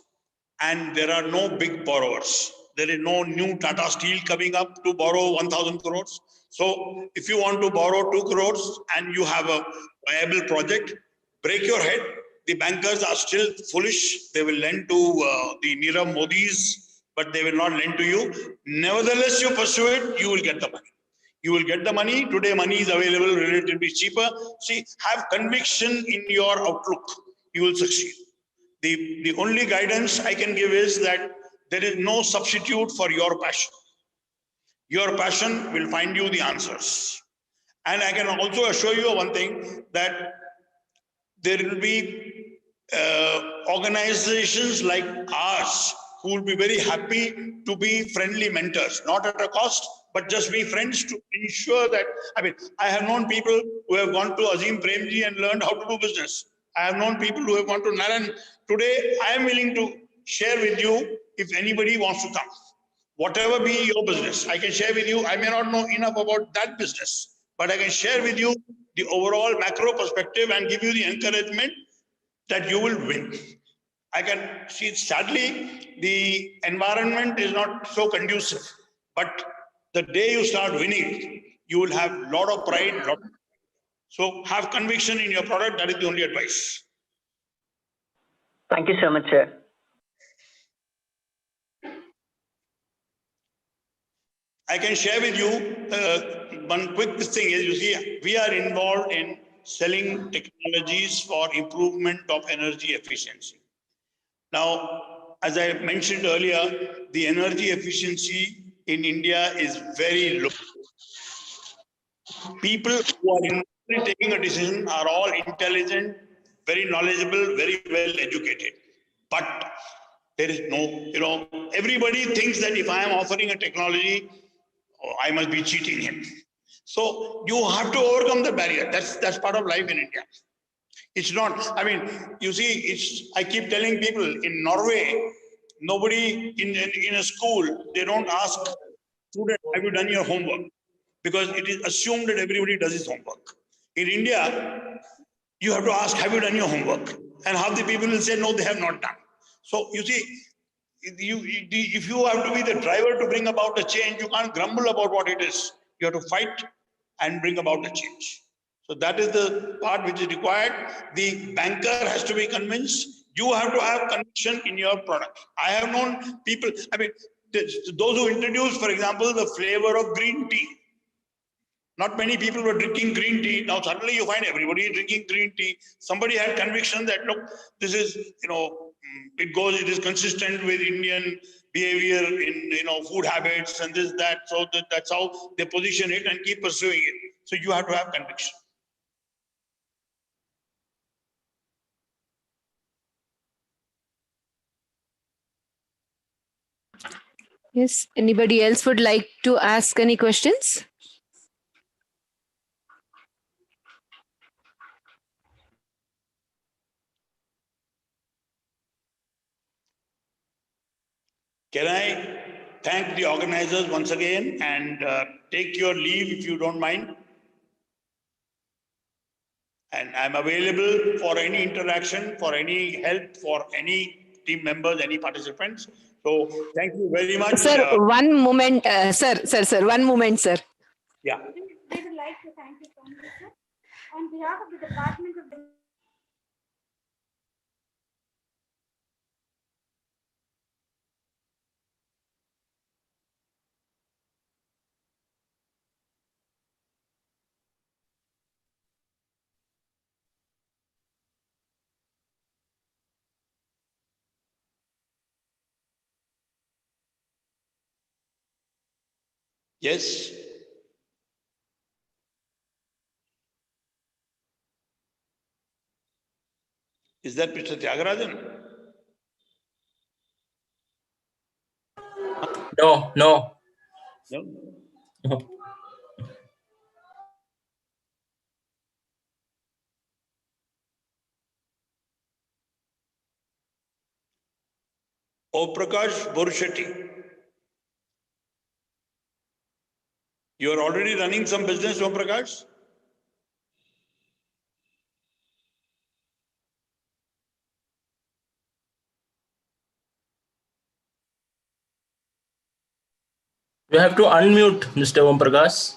and there are no big borrowers. There is no new Tata Steel coming up to borrow 1,000 crores. So if you want to borrow 2 crores and you have a viable project, break your head. The bankers are still foolish. They will lend to the Nirav Modis, but they will not lend to you. Nevertheless, you pursue it, you will get the money. You will get the money. Today, money is available relatively cheaper. See, have conviction in your outlook. You will succeed. The only guidance I can give is that there is no substitute for your passion. Your passion will find you the answers. And I can also assure you one thing, that there will be organizations like ours who will be very happy to be friendly mentors, not at a cost, but just be friends to ensure that, I have known people who have gone to Azim Premji and learned how to do business. I have known people who have gone to Naran. Today, I am willing to share with you if anybody wants to come. Whatever be your business, I can share with you. I may not know enough about that business, but I can share with you the overall macro perspective and give you the encouragement that you will win. I can see, sadly, the environment is not so conducive, but the day you start winning, you will have a lot of pride. So have conviction in your product. That is the only advice. Thank you so much, sir. I can share with you one quick thing is, you see, we are involved in selling technologies for improvement of energy efficiency. Now, as I mentioned earlier, the energy efficiency in India is very low. People who are taking a decision are all intelligent, very knowledgeable, very well educated. But there is no, everybody thinks that if I am offering a technology, I must be cheating him. So you have to overcome the barrier. That's part of life in India. It's not, you see, I keep telling people in Norway, nobody in a school, they don't ask student, have you done your homework? Because it is assumed that everybody does his homework. In India, you have to ask, have you done your homework? And half the people will say, no, they have not done. So you see, if you have to be the driver to bring about a change, you can't grumble about what it is. You have to fight and bring about a change. So that is the part which is required. The banker has to be convinced. You have to have conviction in your product. I have known people, those who introduced, for example, the flavor of green tea. Not many people were drinking green tea. Now suddenly you find everybody drinking green tea. Somebody had conviction that, look, this is, it is consistent with Indian behavior in, food habits and this, that. So that's how they position it and keep pursuing it. So you have to have conviction. Yes. Anybody else would like to ask any questions? Can I thank the organizers once again and take your leave if you don't mind? And I'm available for any interaction, for any help, for any team members, any participants. So thank you very much. Sir, one moment, sir, one moment, sir. Yeah. We would like to thank you so much, sir. On behalf of the Department of Yes. Is that Mr. Tyagarajan? No, no. No. Om Prakash Borushetty. You are already running some business, Om Prakash? You have to unmute, Mr. Om Prakash.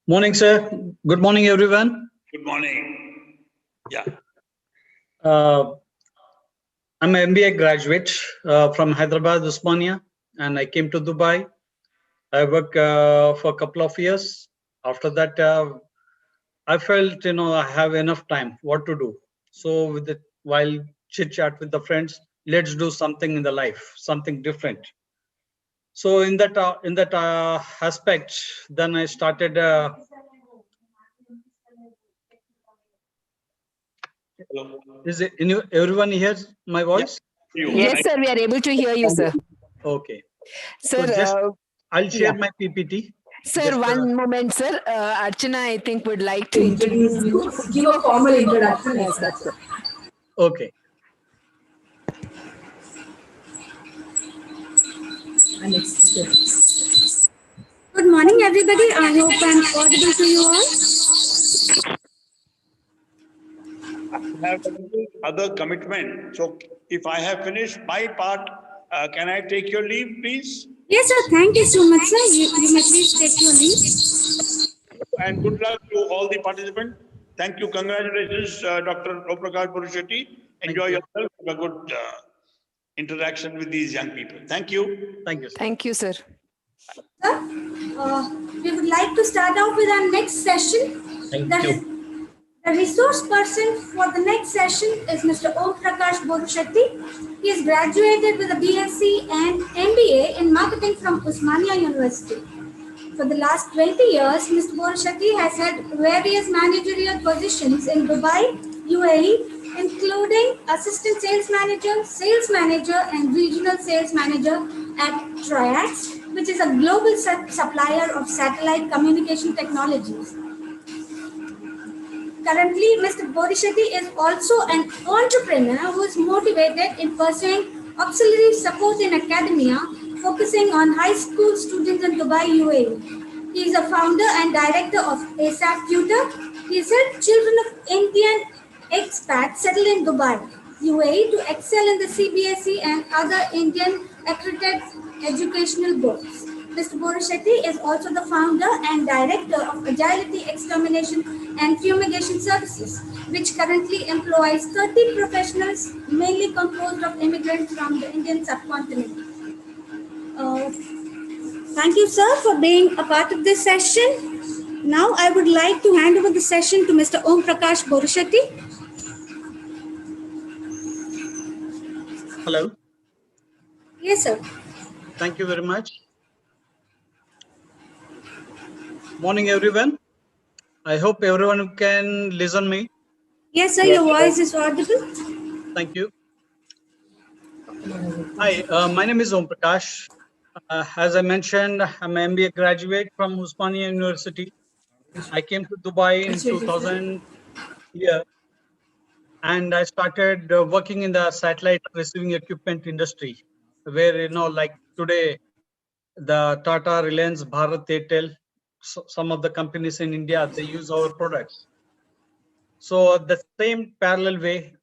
Morning, sir. Good morning, everyone. Good morning. Yeah. I'm an M.B.A graduate from Hyderabad, Usmania, and I came to Dubai. I worked for a couple of years. After that, I felt, I have enough time. What to do? So, while chit chat with the friends, let's do something in the life, something different. So, in that aspect, then I started. Is it everyone hears my voice? Yes, sir. We are able to hear you, sir. Okay. Sir, So I'll share my PPT. Sir, one moment, sir. Archana, I think, would like to introduce you. Give a formal introduction. Yes, that's it. Okay. Good morning, everybody. I hope I'm audible to you all. I have other commitment. So if I have finished my part, can I take your leave, please? Yes, sir. Thank you so much, sir. You may please take your leave. And good luck to all the participants. Thank you. Congratulations, Dr. Prakash Borushetty. Enjoy yourself. Have a good interaction with these young people. Thank you. Thank you. Thank you, sir. Sir, we would like to start out with our next session. Thank you. The resource person for the next session is Mr. Om Prakash Borushetty. He is graduated with a BSc and M.B.A in marketing from Usmania University. For the last 20 years, Mr. Borushetty has had various managerial positions in Dubai, UAE, including assistant sales manager, and regional sales manager at Triax, which is a global supplier of satellite communication technologies. Currently, Mr. Borushetty is also an entrepreneur who is motivated in pursuing auxiliary support in academia, focusing on high school students in Dubai, UAE. He is a founder and director of ASAP Tutor. He has helped children of Indian expats settle in Dubai, UAE to excel in the CBSE and other Indian accredited educational boards. Mr. Borushetty is also the founder and director of Agility Extermination and Fumigation Services, which currently employs 30 professionals, mainly composed of immigrants from the Indian subcontinent. Thank you, sir, for being a part of this session. Now, I would like to hand over the session to Mr. Om Prakash Borushetty. Hello. Yes, sir. Thank you very much. Morning, everyone. I hope everyone can listen me. Yes, sir. Your voice is audible. Thank you. Hi, my name is Om Prakash. As I mentioned, I'm an MBA graduate from Usmania University. I came to Dubai in 2000 year, and I started working in the satellite receiving equipment industry, where like today, the Tata, Reliance, Bharat Airtel, some of the companies in India, they use our products. So the same parallel way,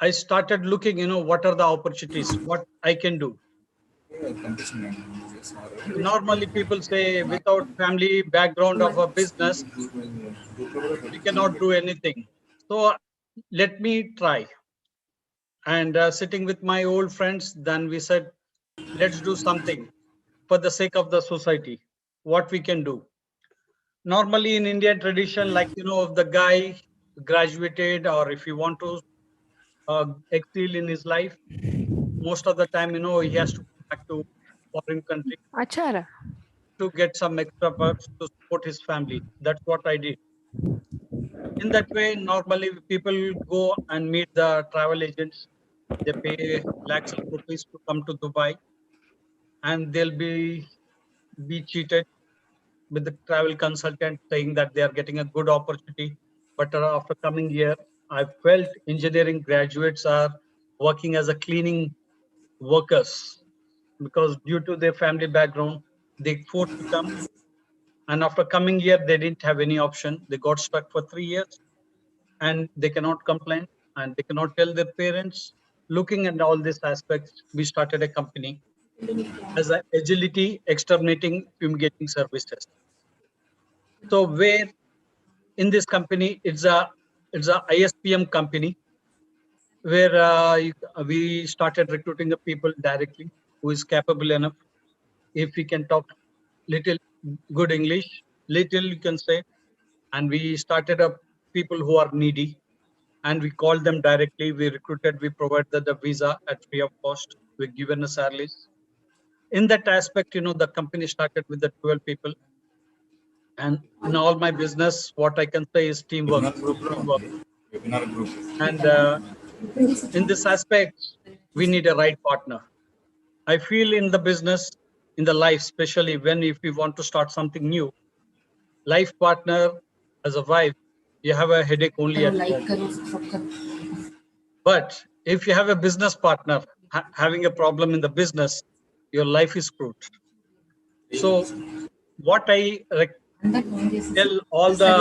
I started looking, what are the opportunities, what I can do. Normally people say without family background of a business, we cannot do anything. So let me try. And sitting with my old friends, then we said, let's do something for the sake of the society, what we can do. Normally in Indian tradition, like, if the guy graduated, or if you want to excel in his life. Most of the time, he has to go back to foreign country Achara. to get some extra bucks to support his family. That's what I did. In that way, normally people go and meet the travel agents. They pay lakhs of rupees to come to Dubai, and they'll be cheated with the travel consultant saying that they are getting a good opportunity. But after coming here, I felt engineering graduates are working as a cleaning workers because due to their family background, they forced to come. And after coming here, they didn't have any option. They got stuck for 3 years and they cannot complain and they cannot tell their parents. Looking at all these aspects, we started a company as a agility exterminating fumigating services. So where in this company, it's a ISPM company where we started recruiting the people directly who is capable enough. If we can talk little good English, little you can say, and we started up people who are needy, and we called them directly. We recruited, we provided the visa at free of cost. We given a salaries. In that aspect, the company started with the 12 people. And in all my business, what I can say is teamwork. And in this aspect, we need a right partner. I feel in the business, in the life, especially if we want to start something new, life partner as a wife, you have a headache only at home. But if you have a business partner having a problem in the business, your life is screwed. So what I tell all the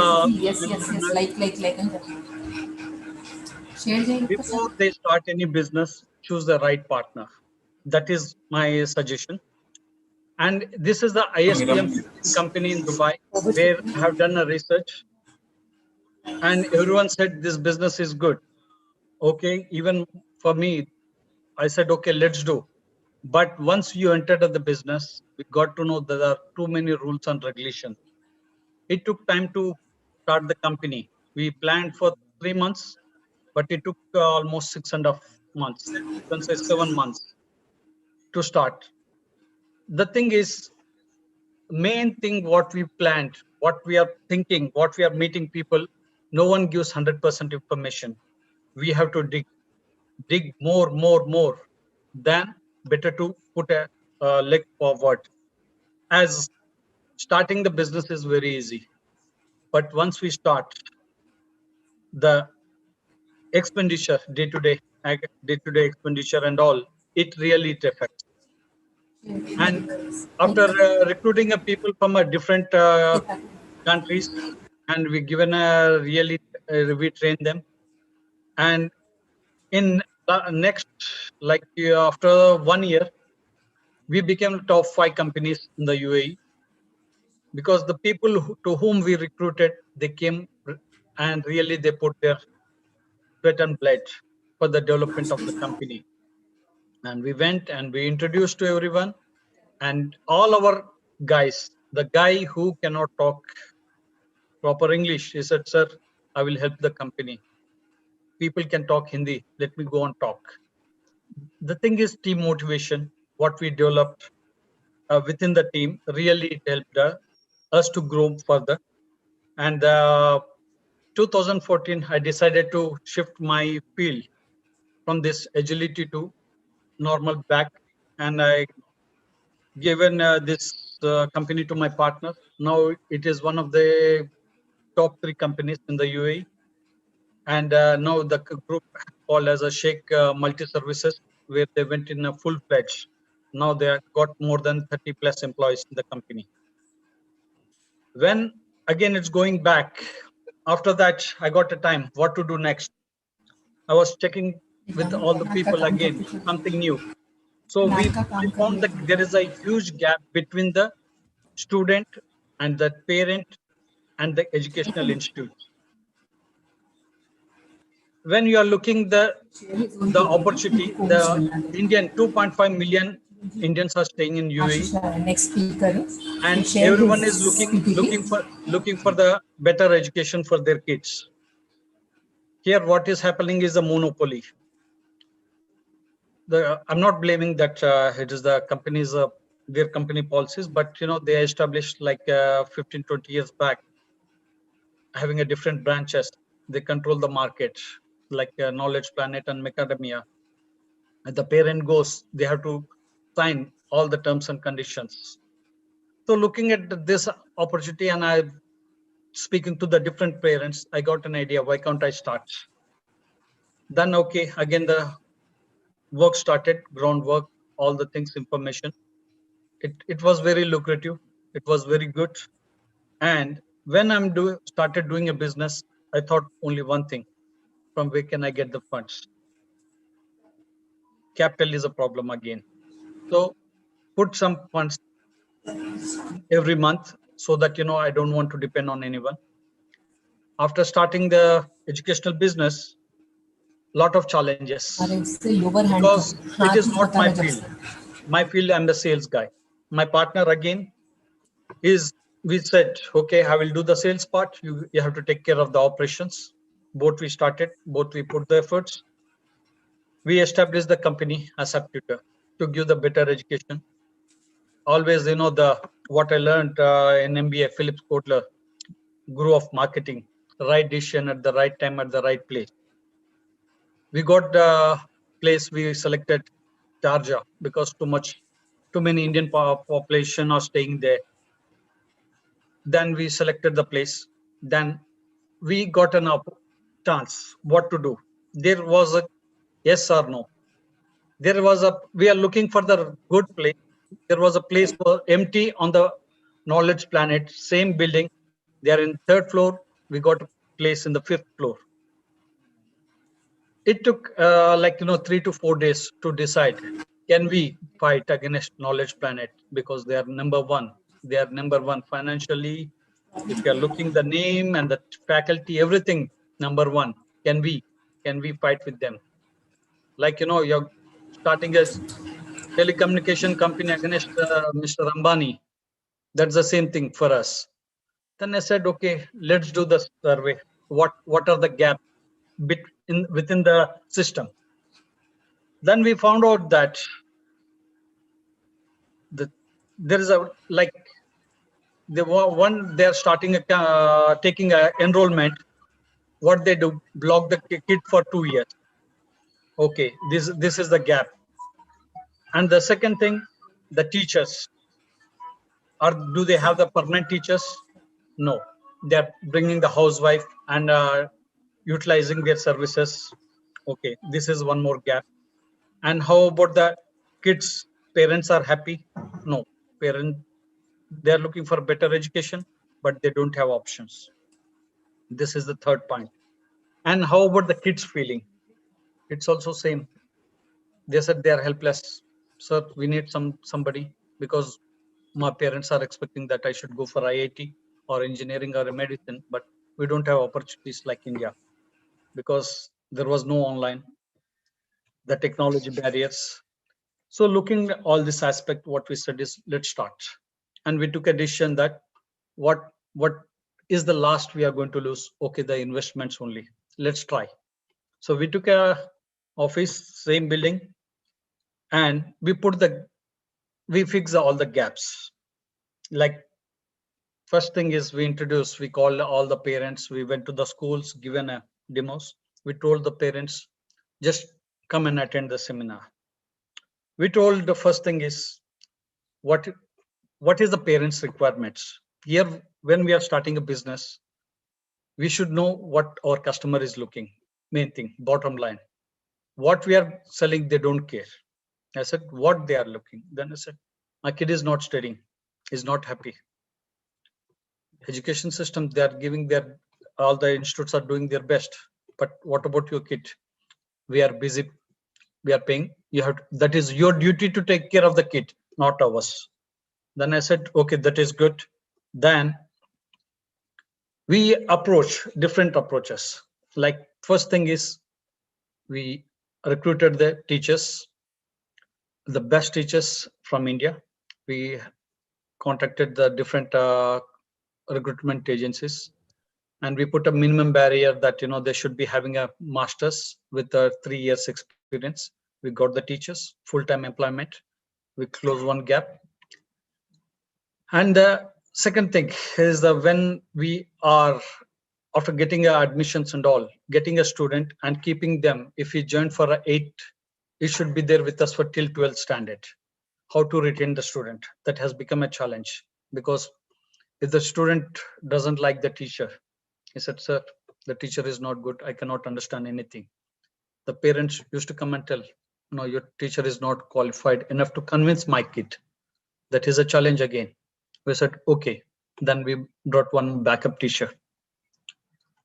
before they start any business, choose the right partner. That is my suggestion. And this is the ISPM company in Dubai, where I have done a research. And everyone said this business is good. Okay, even for me, I said, okay, let's do. But once you entered the business, we got to know there are too many rules and regulations. It took time to start the company. We planned for 3 months, but it took almost 6.5 months, you can say 7 months to start. The thing is, main thing what we planned, what we are thinking, what we are meeting people, no one gives 100% information. We have to dig more. Then better to put a leg forward. As starting the business is very easy, but once we start, the expenditure, day-to-day expenditure and all, it really affects. And after recruiting people from different countries, and we given we train them, and in next after 1 year, we became top 5 companies in the UAE because the people to whom we recruited, they came and really they put their sweat and blood for the development of the company. And we went and we introduced to everyone, and all our guys, the guy who cannot talk proper English, he said, sir, I will help the company. People can talk Hindi, let me go and talk. The thing is team motivation, what we developed within the team really helped us to grow further. And 2014, I decided to shift my field from this agility to normal back, and I given this company to my partner. Now it is one of the top 3 companies in the UAE, and now the group called as a Sheikh Multi Services, where they went in a full-fledged. Now they have got more than 30 plus employees in the company. When again it's going back, after that I got a time what to do next. I was checking with all the people again, something new. So we found that there is a huge gap between the student and the parent and the educational institute. When you are looking the opportunity, the Indian 2.5 million Indians are staying in UAE. Next speaker, and everyone is looking for the better education for their kids. Here, what is happening is a monopoly. I'm not blaming that it is the company's their company policies, but they established like 15, 20 years back, having a different branches. They control the market, like Knowledge Planet and Macadamia. And the parent goes, they have to sign all the terms and conditions. So looking at this opportunity, and I speaking to the different parents, I got an idea, why can't I start? Then, okay, again, the work started, groundwork, all the things, information. It was very lucrative. It was very good. And when I'm started doing a business, I thought only one thing, from where can I get the funds? Capital is a problem again. So put some funds every month so that, I don't want to depend on anyone. After starting the educational business, lot of challenges because it is not my field. My field, I'm the sales guy. My partner again we said, okay, I will do the sales part. You have to take care of the operations. Both we started, both we put the efforts. We established the company as a tutor to give the better education. Always, what I learned in M.B.A, Philip Kotler, guru of marketing, right decision at the right time at the right place. We got the place we selected Sharjah because too many Indian population are staying there. Then we selected the place. Then we got an chance what to do. There was a yes or no. We are looking for the good place. There was a place for empty on the Knowledge Planet, same building. They are in 3rd floor. We got a place in the 5th floor. It took 3 to 4 days to decide, can we fight against Knowledge Planet? Because they are number one. They are number one financially. If you are looking the name and the faculty, everything, number one. Can we fight with them? Like, you're starting a telecommunication company against Mr. Ambani. That's the same thing for us. Then I said, okay, let's do the survey. What are the gaps within the system? Then we found out that there is they're starting taking a enrollment. What they do, block the kid for 2 years. Okay, this is the gap. And the second thing, the teachers, do they have the permanent teachers? No, they're bringing the housewife and utilizing their services. Okay, this is one more gap. And how about the kids? Parents are happy? No, they're looking for better education, but they don't have options. This is the third point. And how about the kids feeling? It's also same. They said they are helpless. Sir, we need somebody because my parents are expecting that I should go for IIT or engineering or medicine, but we don't have opportunities like India because there was no online, the technology barriers. So looking at all this aspect, what we said is let's start. And we took a decision that what is the last we are going to lose? Okay, the investments only. Let's try. So we took a office, same building, and we fix all the gaps. Like first thing is we called all the parents. We went to the schools, given a demos. We told the parents, just come and attend the seminar. We told the first thing is what is the parents' requirements? Here, when we are starting a business, we should know what our customer is looking. Main thing, bottom line. What we are selling, they don't care. I said, what they are looking. Then I said, my kid is not studying, is not happy. Education system, they are giving all the institutes are doing their best. But what about your kid? We are busy, we are paying. That is your duty to take care of the kid, not ours. Then I said, okay, that is good. Then we approach different approaches. Like first thing is we recruited the teachers, the best teachers from India. We contacted the different recruitment agencies, and we put a minimum barrier that they should be having a master's with 3 years experience. We got the teachers, full-time employment. We closed one gap. And the second thing is that when we are, after getting admissions and all, getting a student and keeping them, if he joined for 8, he should be there with us for till 12th standard. How to retain the student? That has become a challenge, because if the student doesn't like the teacher, he said, sir, the teacher is not good, I cannot understand anything. The parents used to come and tell, no, your teacher is not qualified enough to convince my kid. That is a challenge again. We said, okay, then we brought one backup teacher.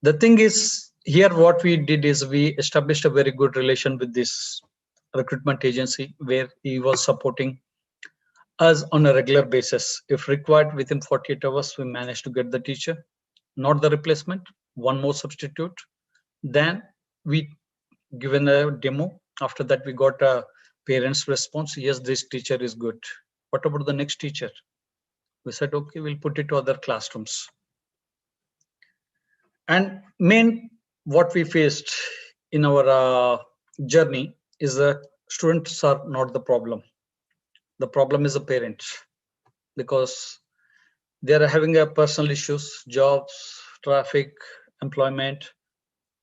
The thing is, here what we did is we established a very good relation with this recruitment agency, where he was supporting us on a regular basis. If required, within 48 hours, we managed to get the teacher, not the replacement, one more substitute. Then we given a demo. After that, we got a parents' response. Yes, this teacher is good. What about the next teacher? We said, okay, we'll put it to other classrooms. And main what we faced in our journey is that students are not the problem. The problem is the parents, because they are having a personal issues, jobs, traffic, employment,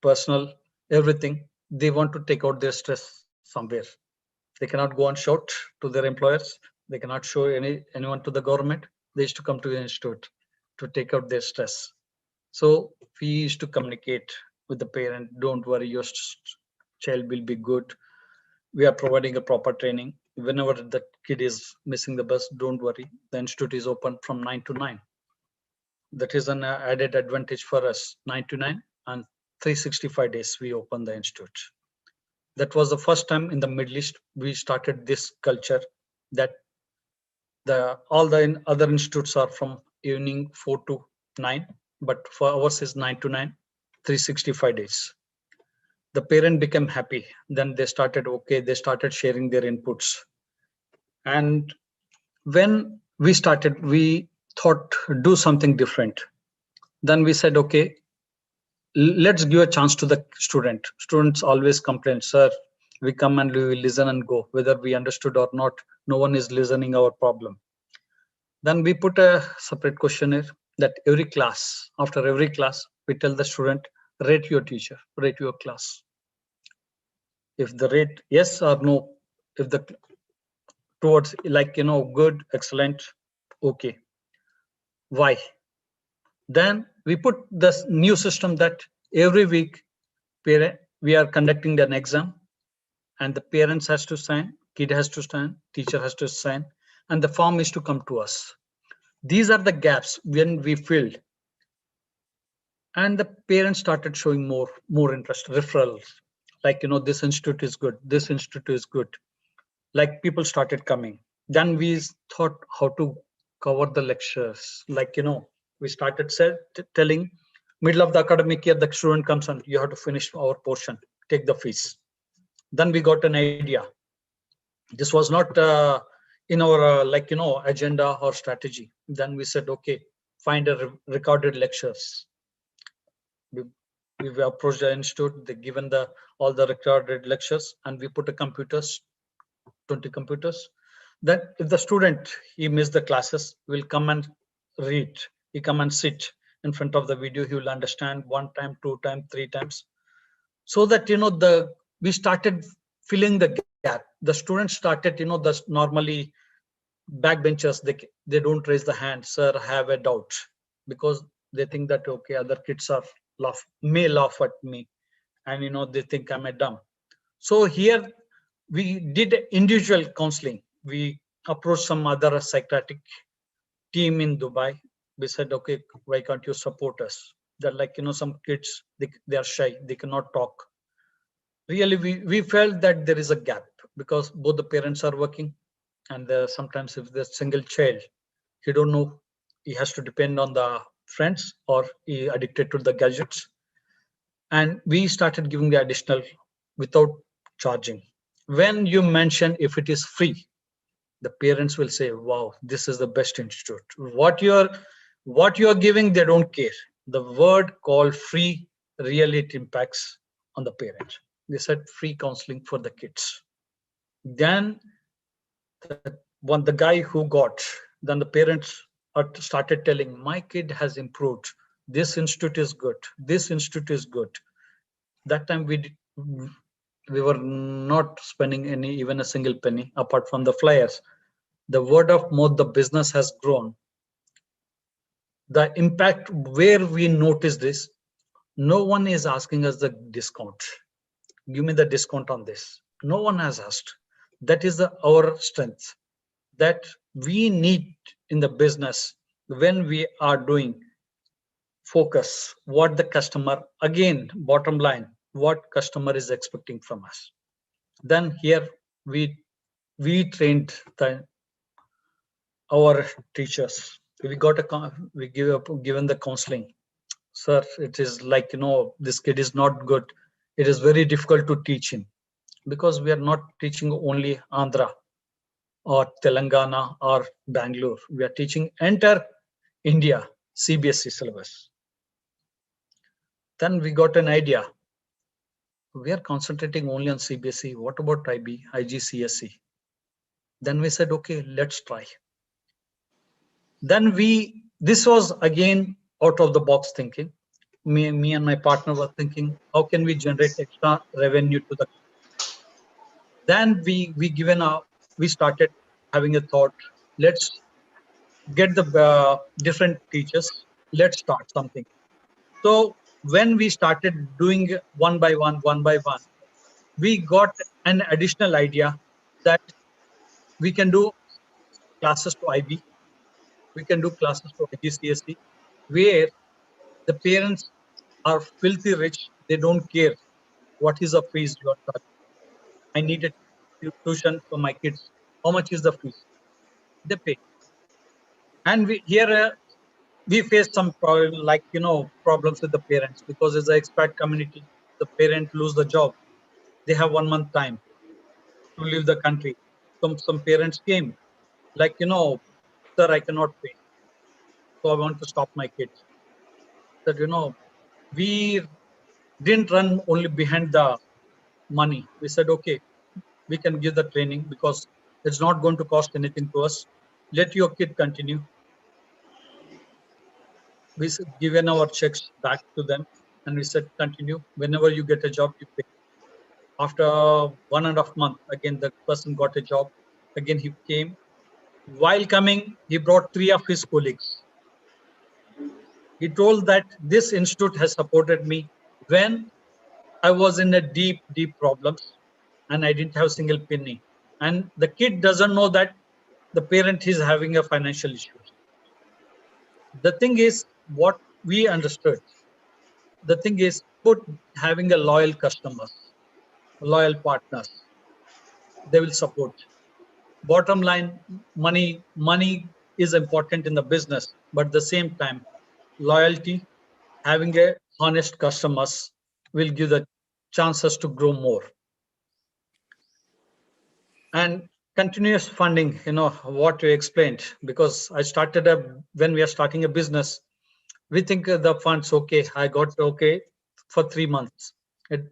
personal, everything. They want to take out their stress somewhere. They cannot go and shout to their employers. They cannot show anyone to the government. They used to come to the institute to take out their stress. So we used to communicate with the parent, don't worry, your child will be good. We are providing a proper training. Whenever the kid is missing the bus, don't worry. The institute is open from 9 to 9. That is an added advantage for us, 9 to 9 and 365 days we open the institute. That was the first time in the Middle East we started this culture that all the other institutes are from evening 4 to 9, but for ours is 9 to 9, 365 days. The parent became happy. Then they started, okay, they started sharing their inputs. And when we started, we thought, do something different. Then we said, okay, let's give a chance to the student. Students always complain, sir, we come and we will listen and go. Whether we understood or not, no one is listening our problem. Then we put a separate questionnaire that every class, after every class, we tell the student, rate your teacher, rate your class. If the rate yes or no, if the towards like, good, excellent, okay. Why? Then we put this new system that every week we are conducting an exam, and the parents has to sign, kid has to sign, teacher has to sign, and the form is to come to us. These are the gaps when we filled, and the parents started showing more interest, referrals, like, this institute is good, this institute is good. Like people started coming. Then we thought how to cover the lectures. Like, we started telling middle of the academic year, the student comes and you have to finish our portion, take the fees. Then we got an idea. This was not in our agenda or strategy. Then we said, okay, find a recorded lectures. We approached the institute, they given all the recorded lectures, and we put a computers, 20 computers. Then if the student, he missed the classes, will come and read. He come and sit in front of the video. He will understand 1 time, 2 times, 3 times. So that, we started filling the gap. The students started, normally backbenchers, they don't raise the hand, sir, have a doubt, because they think that, okay, other kids may laugh at me, and they think I'm a dumb. So here we did individual counseling. We approached some other psychiatric team in Dubai. We said, okay, why can't you support us? They're like, some kids, they are shy, they cannot talk. Really, we felt that there is a gap, because both the parents are working, and sometimes if there's single child, he don't know, he has to depend on the friends, or he addicted to the gadgets. And we started giving the additional without charging. When you mention if it is free, the parents will say, wow, this is the best institute. What you're giving, they don't care. The word called free really it impacts on the parent. They said free counseling for the kids. Then the guy who got, then the parents started telling, my kid has improved. This institute is good. This institute is good. That time we were not spending even a single penny apart from the flyers. The word of mouth, the business has grown. The impact where we notice this, no one is asking us the discount. Give me the discount on this. No one has asked. That is our strength that we need in the business when we are doing focus what the customer, again, bottom line, what customer is expecting from us. Then here we trained our teachers. We got given the counseling. Sir, it is like, this kid is not good. It is very difficult to teach him because we are not teaching only Andhra or Telangana or Bangalore. We are teaching entire India CBSE syllabus. Then we got an idea. We are concentrating only on CBSE. What about IB, IGCSE? Then we said, okay, let's try. Then this was again out of the box thinking. Me and my partner were thinking, how can we generate extra revenue to the. Then we started having a thought, let's get the different teachers, let's start something. So when we started doing one by one, we got an additional idea that we can do classes to IB, we can do classes to IGCSE, where the parents are filthy rich, they don't care what is the fees you are charging. I need a tuition for my kids. How much is the fees? They pay. And we face some problem, like problems with the parents, because as an expat community, the parent lose the job. They have 1 month time to leave the country. Some parents came, like sir, I cannot pay, so I want to stop my kids. That we didn't run only behind the money. We said, okay, we can give the training because it's not going to cost anything to us. Let your kid continue. We given our checks back to them and we said, continue. Whenever you get a job, you pay. After 1.5 months, again, the person got a job. Again, he came. While coming, he brought 3 of his colleagues. He told that this institute has supported me when I was in a deep problems and I didn't have a single penny. And the kid doesn't know that the parent is having a financial issue. The thing is, what we understood, the thing is, having a loyal customers, loyal partners, they will support. Bottom line, money is important in the business, but at the same time, loyalty, having a honest customers will give the chances to grow more. And continuous funding, what you explained, because I started when we are starting a business, we think the funds, okay, I got okay for 3 months.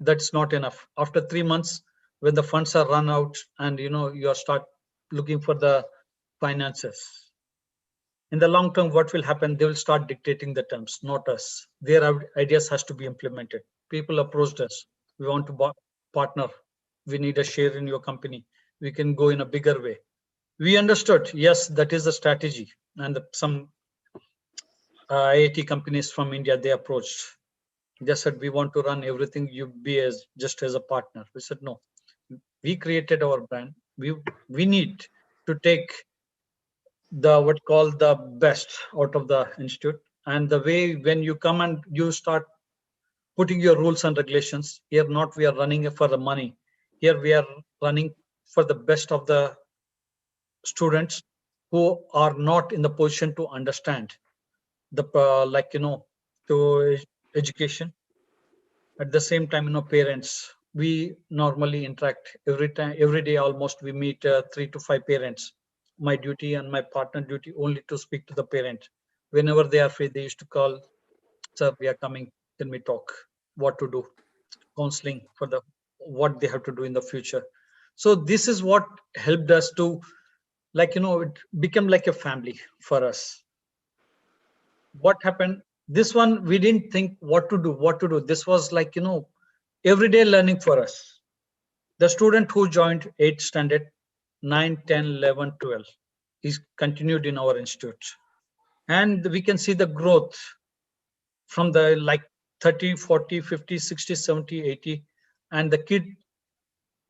That's not enough. After 3 months, when the funds are run out and you start looking for the finances. In the long term, what will happen? They will start dictating the terms, not us. Their ideas has to be implemented. People approached us. We want to partner. We need a share in your company. We can go in a bigger way. We understood, yes, that is the strategy. And some IIT companies from India, they approached. They said, we want to run everything, you be just as a partner. We said, no, we created our brand. We need to take what called the best out of the institute. And the way when you come and you start putting your rules and regulations, here not we are running for the money. Here we are running for the best of the students who are not in the position to understand the to education. At the same time, parents, we normally interact every day almost. We meet 3 to 5 parents. My duty and my partner duty only to speak to the parent. Whenever they are free, they used to call, sir, we are coming, can we talk what to do, counseling for what they have to do in the future. So this is what helped us to, like, it became like a family for us. What happened? This one, we didn't think what to do. This was like, everyday learning for us. The student who joined 8th standard, 9, 10, 11, 12, is continued in our institute. And we can see the growth from the like 30, 40, 50, 60, 70, 80. And the kid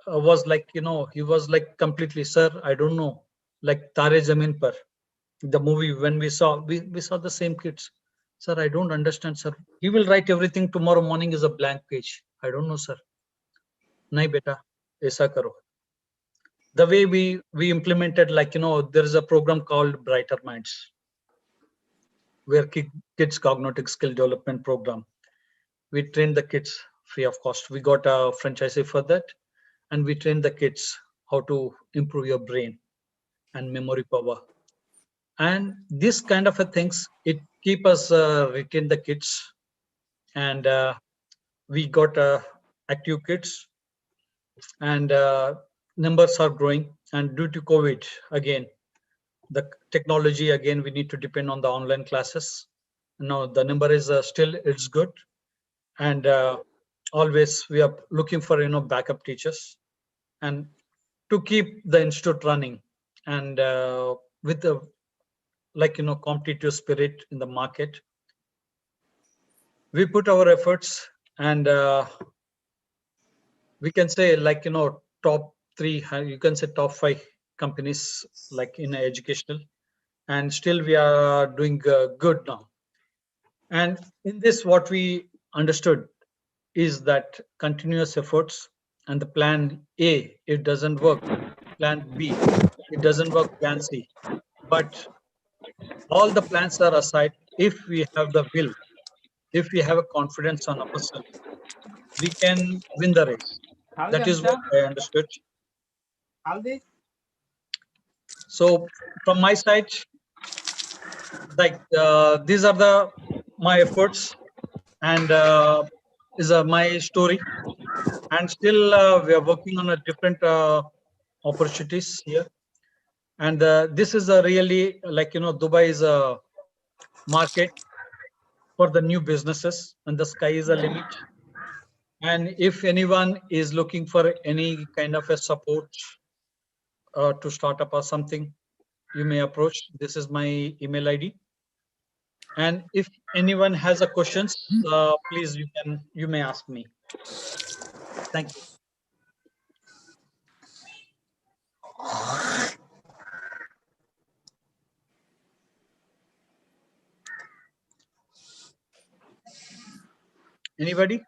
was like, he was like completely, sir, I don't know, like Tare Zameen Par, the movie, when we saw the same kids. Sir, I don't understand, sir. He will write everything tomorrow morning is a blank page. I don't know, sir. Nahi beta, aisa karo. The way we implemented, like, there is a program called Brighter Minds, where kids cognitive skill development program. We train the kids free of cost. We got a franchisee for that, and we train the kids how to improve your brain and memory power. And this kind of a things, it keep us retain the kids, and we got active kids, and numbers are growing. And due to COVID, again, the technology, again, we need to depend on the online classes. Now the number is still, it's good. And always we are looking for, backup teachers, and to keep the institute running, and with the, like, competitive spirit in the market, we put our efforts, and we can say, like, top 3, you can say top 5 companies, like in educational, and still we are doing good now. And in this, what we understood is that continuous efforts, and the plan A, it doesn't work. Plan B, it doesn't work. Plan C. But all the plans are aside. If we have the will, if we have a confidence on ourselves, we can win the race. That is what I understood. So from my side, like, these are my efforts, and is my story. And still we are working on a different opportunities here. And this is a really, like, Dubai is a market for the new businesses, and the sky is a limit. And if anyone is looking for any kind of a support to start up or something, you may approach. This is my email ID. And if anyone has a questions, please, you may ask me. Thank you. Anybody?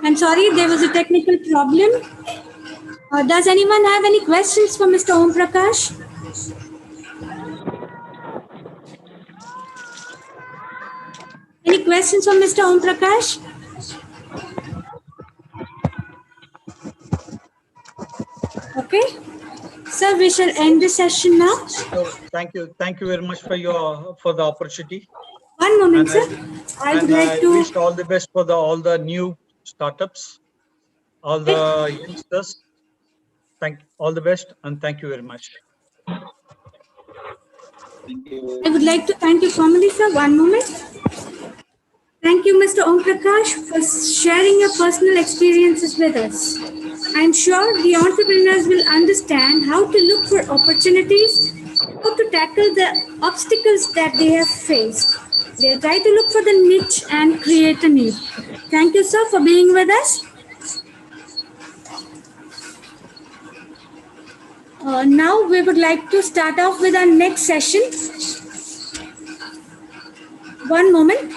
I'm sorry, there was a technical problem. Does anyone have any questions for Mr. Om Prakash? Any questions for Mr. Om Prakash? Okay. Sir, we shall end the session now. So thank you very much for the opportunity. One moment, And sir. I would like to wish all the best for all the new startups, all the youngsters. All the best, and thank you very much. I would like to thank you formally, sir. One moment. Thank you, Mr. Om Prakash, for sharing your personal experiences with us. I'm sure the entrepreneurs will understand how to look for opportunities, how to tackle the obstacles that they have faced. They'll try to look for the niche and create a need. Thank you, sir, for being with us. Now we would like to start off with our next session. One moment.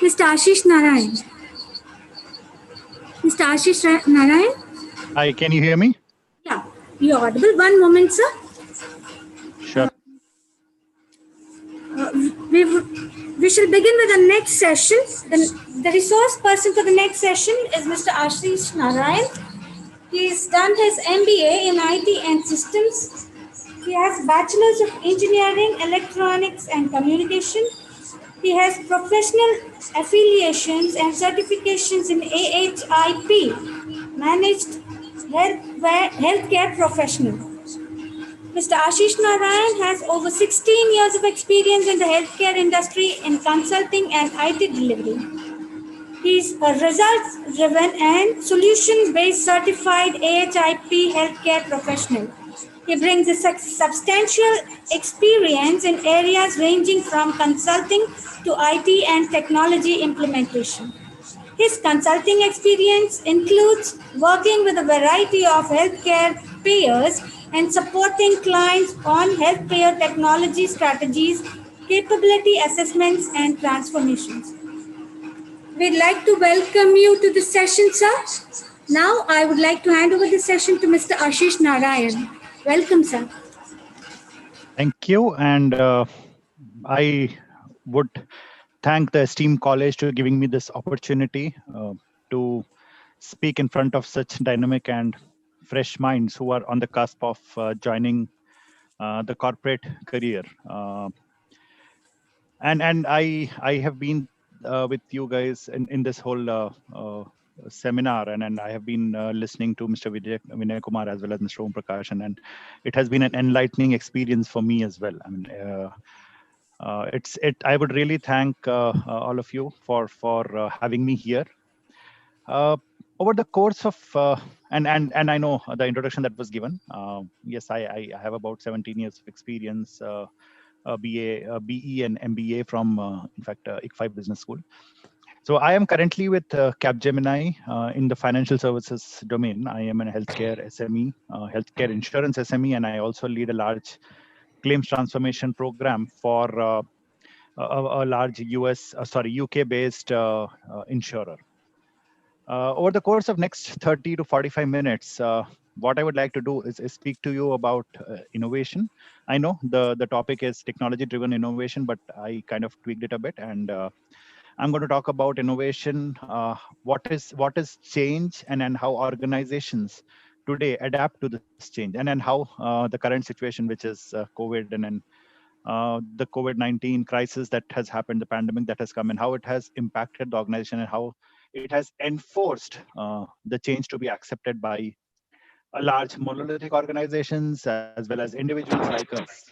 Mr. Ashish Narayan. Mr. Ashish Narayan? Hi, can you hear me? Yeah, you're audible. One moment, sir. Sure. We, we shall begin with the next session. The resource person for the next session is Mr. Ashish Narayan. He's done his M.B.A. in IT and systems. He has Bachelor's of Engineering, Electronics and Communication. He has professional affiliations and certifications in AHIP, Managed Healthcare Professional. Mr. Ashish Narayan has over 16 years of experience in the healthcare industry in consulting and IT delivery. He is a results-driven and solution-based certified AHIP healthcare professional. He brings a substantial experience in areas ranging from consulting to IT and technology implementation. His consulting experience includes working with a variety of healthcare payers and supporting clients on healthcare technology strategies, capability assessments, and transformations. We'd like to welcome you to the session, sir. Now, I would like to hand over the session to Mr. Ashish Narayan. Welcome, sir. Thank you. And I would thank the esteemed college to giving me this opportunity to speak in front of such dynamic and fresh minds who are on the cusp of joining the corporate career. And I have been with you guys in this whole seminar, and I have been listening to Mr. Vinay Kumar as well as Mr. Om Prakash, and it has been an enlightening experience for me as well. I mean, I would really thank all of you for having me here. Over the course of and I know the introduction that was given. Yes, I have about 17 years of experience. BA, BE and MBA from, in fact, ICFI Business School. So I am currently with Capgemini in the financial services domain. I am a healthcare SME, healthcare insurance SME, and I also lead a large claims transformation program for a large UK-based insurer. Over the course of next 30 to 45 minutes, what I would like to do is speak to you about innovation. I know the topic is technology-driven innovation, but I kind of tweaked it a bit, and I'm going to talk about innovation, what is change, and how organizations today adapt to this change, and how the current situation, which is COVID and the COVID-19 crisis that has happened, the pandemic that has come, and how it has impacted the organization and how it has enforced the change to be accepted by a large monolithic organizations as well as individuals like us.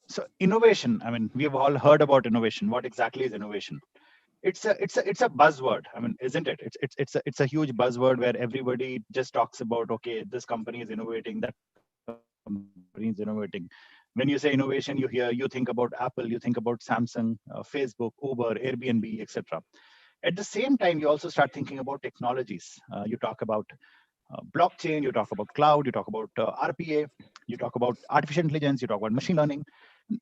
So innovation, I mean, we have all heard about innovation. What exactly is innovation? It's a buzzword. I mean, isn't it? It's a huge buzzword where everybody just talks about, okay, this company is innovating, that company is innovating. When you say innovation, you think about Apple, you think about Samsung, Facebook, Uber, Airbnb, etc. At the same time, you also start thinking about technologies. You talk about blockchain, you talk about cloud, you talk about RPA, you talk about artificial intelligence, you talk about machine learning.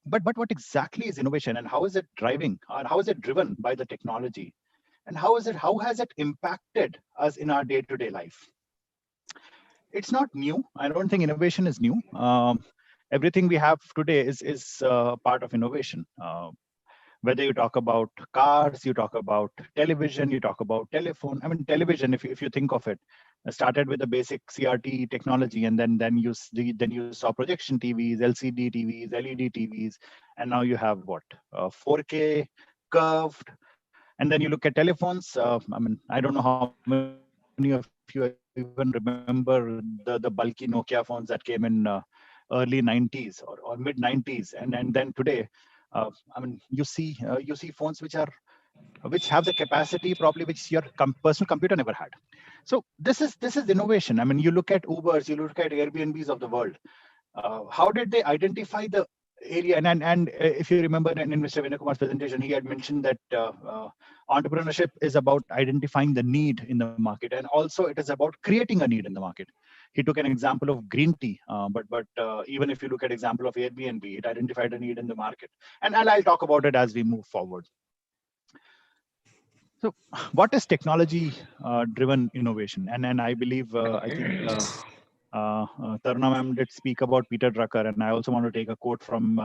But what exactly is innovation, and how is it driving, or how is it driven by the technology, and how has it impacted us in our day-to-day life? It's not new. I don't think innovation is new. Everything we have today is part of innovation. Whether you talk about cars, you talk about television, you talk about telephone. I mean, television, if you think of it, started with the basic CRT technology, and then you saw projection TVs, LCD TVs, LED TVs, and now you have what, 4K, curved, and then you look at telephones. I mean, I don't know how many of you even remember the bulky Nokia phones that came in early 90s or mid 90s, and then today. I mean, you see phones which have the capacity probably which your personal computer never had. So this is innovation. I mean, you look at Ubers, you look at Airbnbs of the world. How did they identify the area? And if you remember in Mr. Vinay Kumar's presentation, he had mentioned that entrepreneurship is about identifying the need in the market, and also it is about creating a need in the market. He took an example of green tea, but even if you look at example of Airbnb, it identified a need in the market, and I'll talk about it as we move forward. So, what is technology-driven innovation? And I believe I think Taruna ma'am did speak about Peter Drucker, and I also want to take a quote from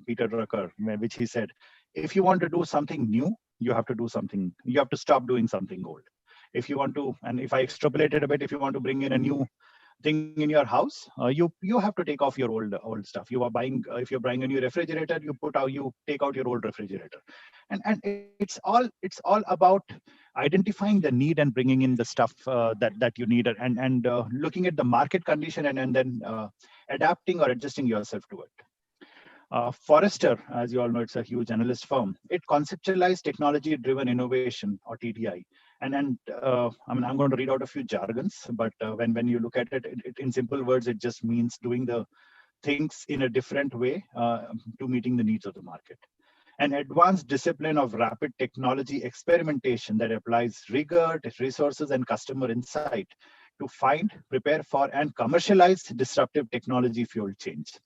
Peter Drucker, which he said, "If you want to do something new, you have to do something. You have to stop doing something old. If you want to, and if I extrapolate it a bit, if you want to bring in a new thing in your house, you have to take off your old stuff. You are buying if you're buying a new refrigerator, you take out your old refrigerator, and it's all about identifying the need and bringing in the stuff that you need, and looking at the market condition, and then adapting or adjusting yourself to it. Forrester, as you all know, it's a huge analyst firm. It conceptualized technology-driven innovation, or TDI. I mean, I'm going to read out a few jargons, but when you look at it, in simple words, it just means doing the things in a different way to meeting the needs of the market. An advanced discipline of rapid technology experimentation that applies rigor, resources, and customer insight to find, prepare for, and commercialize disruptive technology-fueled change.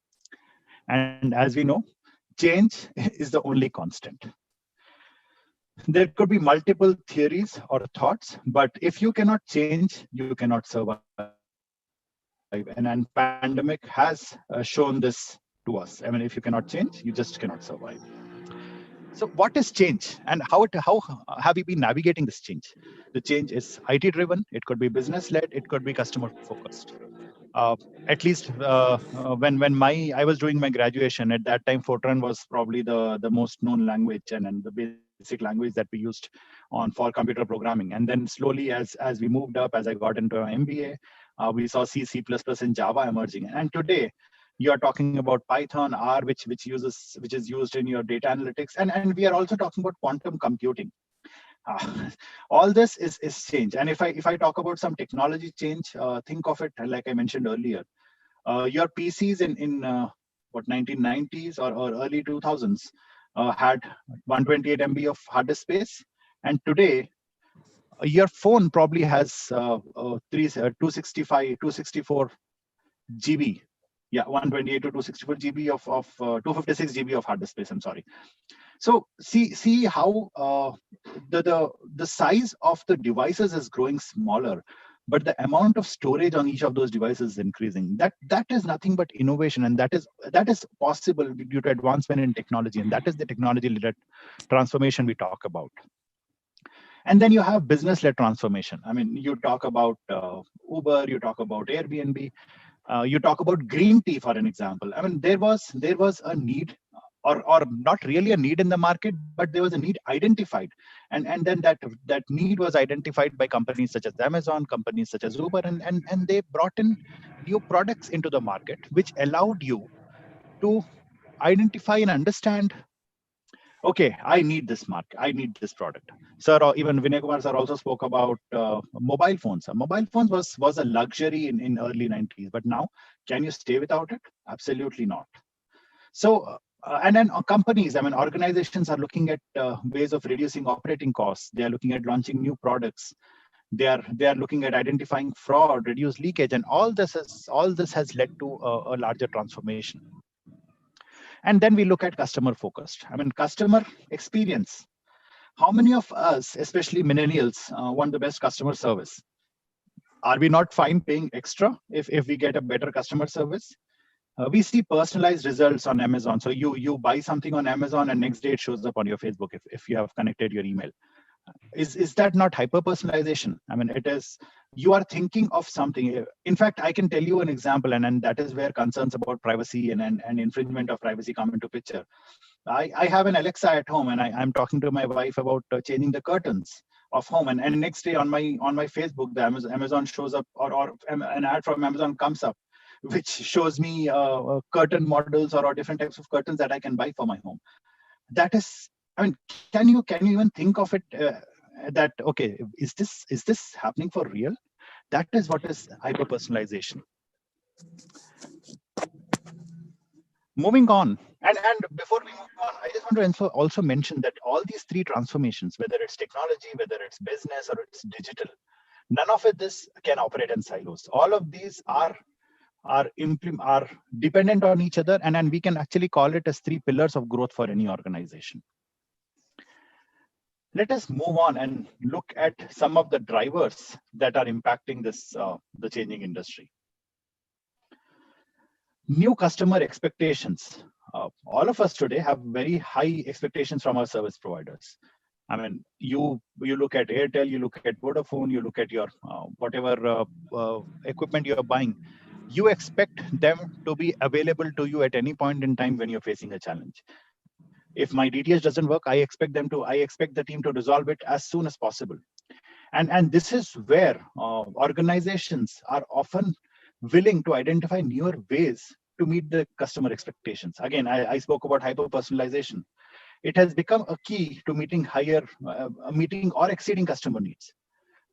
And as we know, change is the only constant. There could be multiple theories or thoughts, but if you cannot change, you cannot survive. And pandemic has shown this to us. I mean, if you cannot change, you just cannot survive. So what is change, and how have you been navigating this change? The change is IT driven. It could be business led. It could be customer focused. At least when I was doing my graduation, at that time, Fortran was probably the most known language and the basic language that we used for computer programming. And then slowly, as we moved up, as I got into my M.B.A, we saw C++, and Java emerging. And today, you are talking about Python, R, which is used in your data analytics, and we are also talking about quantum computing. All this is change. And if I talk about some technology change, think of it like I mentioned earlier. Your PCs in 1990s or early 2000s had 128 MB of hard disk space, and today your phone probably has 264 GB. Yeah, 128 to 264 GB of 256 GB of hard disk space. I'm sorry. So see how the size of the devices is growing smaller, but the amount of storage on each of those devices is increasing. That is nothing but innovation, and that is possible due to advancement in technology, and that is the technology-led transformation we talk about. And then you have business-led transformation. I mean, you talk about Uber, you talk about Airbnb, you talk about green tea, for an example. I mean, there was a need, or not really a need in the market, but there was a need identified, and then that need was identified by companies such as Amazon, companies such as Uber, and they brought in new products into the market, which allowed you to identify and understand, okay, I need this market, I need this product. Sir, or even Vinay Kumar sir also spoke about mobile phones. Mobile phones was a luxury in early 90s, but now, can you stay without it? Absolutely not. So, and then companies, I mean, organizations are looking at ways of reducing operating costs. They are looking at launching new products. They are looking at identifying fraud, reduce leakage, and all this has led to a larger transformation. And then we look at customer focused. I mean, customer experience. How many of us, especially millennials, want the best customer service? Are we not fine paying extra if we get a better customer service? We see personalized results on Amazon. So you buy something on Amazon, and next day it shows up on your Facebook if you have connected your email. Is that not hyper personalization? I mean, it is. You are thinking of something. In fact, I can tell you an example, and that is where concerns about privacy and infringement of privacy come into picture. I have an Alexa at home, and I'm talking to my wife about changing the curtains of home, and next day on my Facebook, the Amazon shows up, or an ad from Amazon comes up, which shows me curtain models or different types of curtains that I can buy for my home. That is, I mean, can you even think of it that, okay, is this happening for real? That is what is hyper personalization. Moving on, and before we move on, I just want to also mention that all these three transformations, whether it's technology, whether it's business, or it's digital, None of this can operate in silos. All of these are dependent on each other, and we can actually call it as 3 pillars of growth for any organization. Let us move on and look at some of the drivers that are impacting this the changing industry. New customer expectations. All of us today have very high expectations from our service providers. I mean, you look at Airtel, you look at Vodafone, you look at your whatever equipment you are buying. You expect them to be available to you at any point in time when you're facing a challenge. If my DTH doesn't work, I expect the team to resolve it as soon as possible. And this is where organizations are often willing to identify newer ways to meet the customer expectations. Again, I spoke about hyper-personalization. It has become a key to meeting meeting or exceeding customer needs.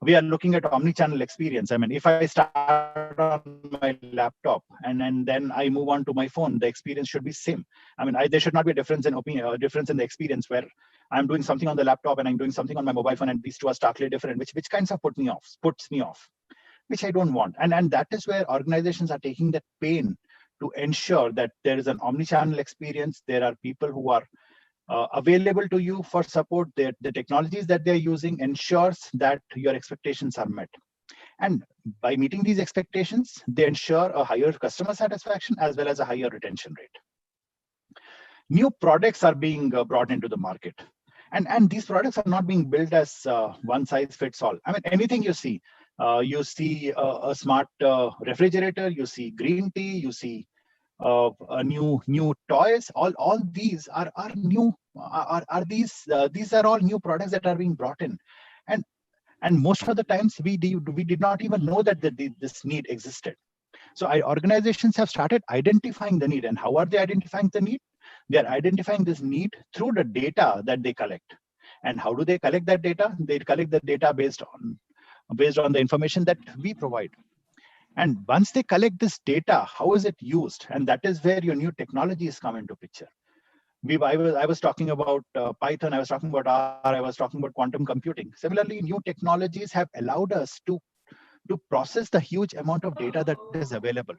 We are looking at omni-channel experience. I mean, if I start on my laptop and then I move on to my phone, the experience should be same. I mean, there should not be a difference in opinion, difference in the experience where I'm doing something on the laptop and I'm doing something on my mobile phone, and these two are starkly different, which kinds of puts me off, which I don't want. And that is where organizations are taking that pain to ensure that there is an omni-channel experience. There are people who are available to you for support. The technologies that they're using ensures that your expectations are met. And by meeting these expectations, they ensure a higher customer satisfaction as well as a higher retention rate. New products are being brought into the market. And these products are not being built as one size fits all. I mean, anything you see a smart refrigerator, you see green tea, you see new toys. All these are new. These are all new products that are being brought in, and most of the times we did not even know that this need existed. So organizations have started identifying the need. And how are they identifying the need? They are identifying this need through the data that they collect. And how do they collect that data? They collect the data based on the information that we provide. And once they collect this data, how is it used? And that is where your new technologies come into picture. I was talking about Python, I was talking about R, I was talking about quantum computing. Similarly, new technologies have allowed us to process the huge amount of data that is available.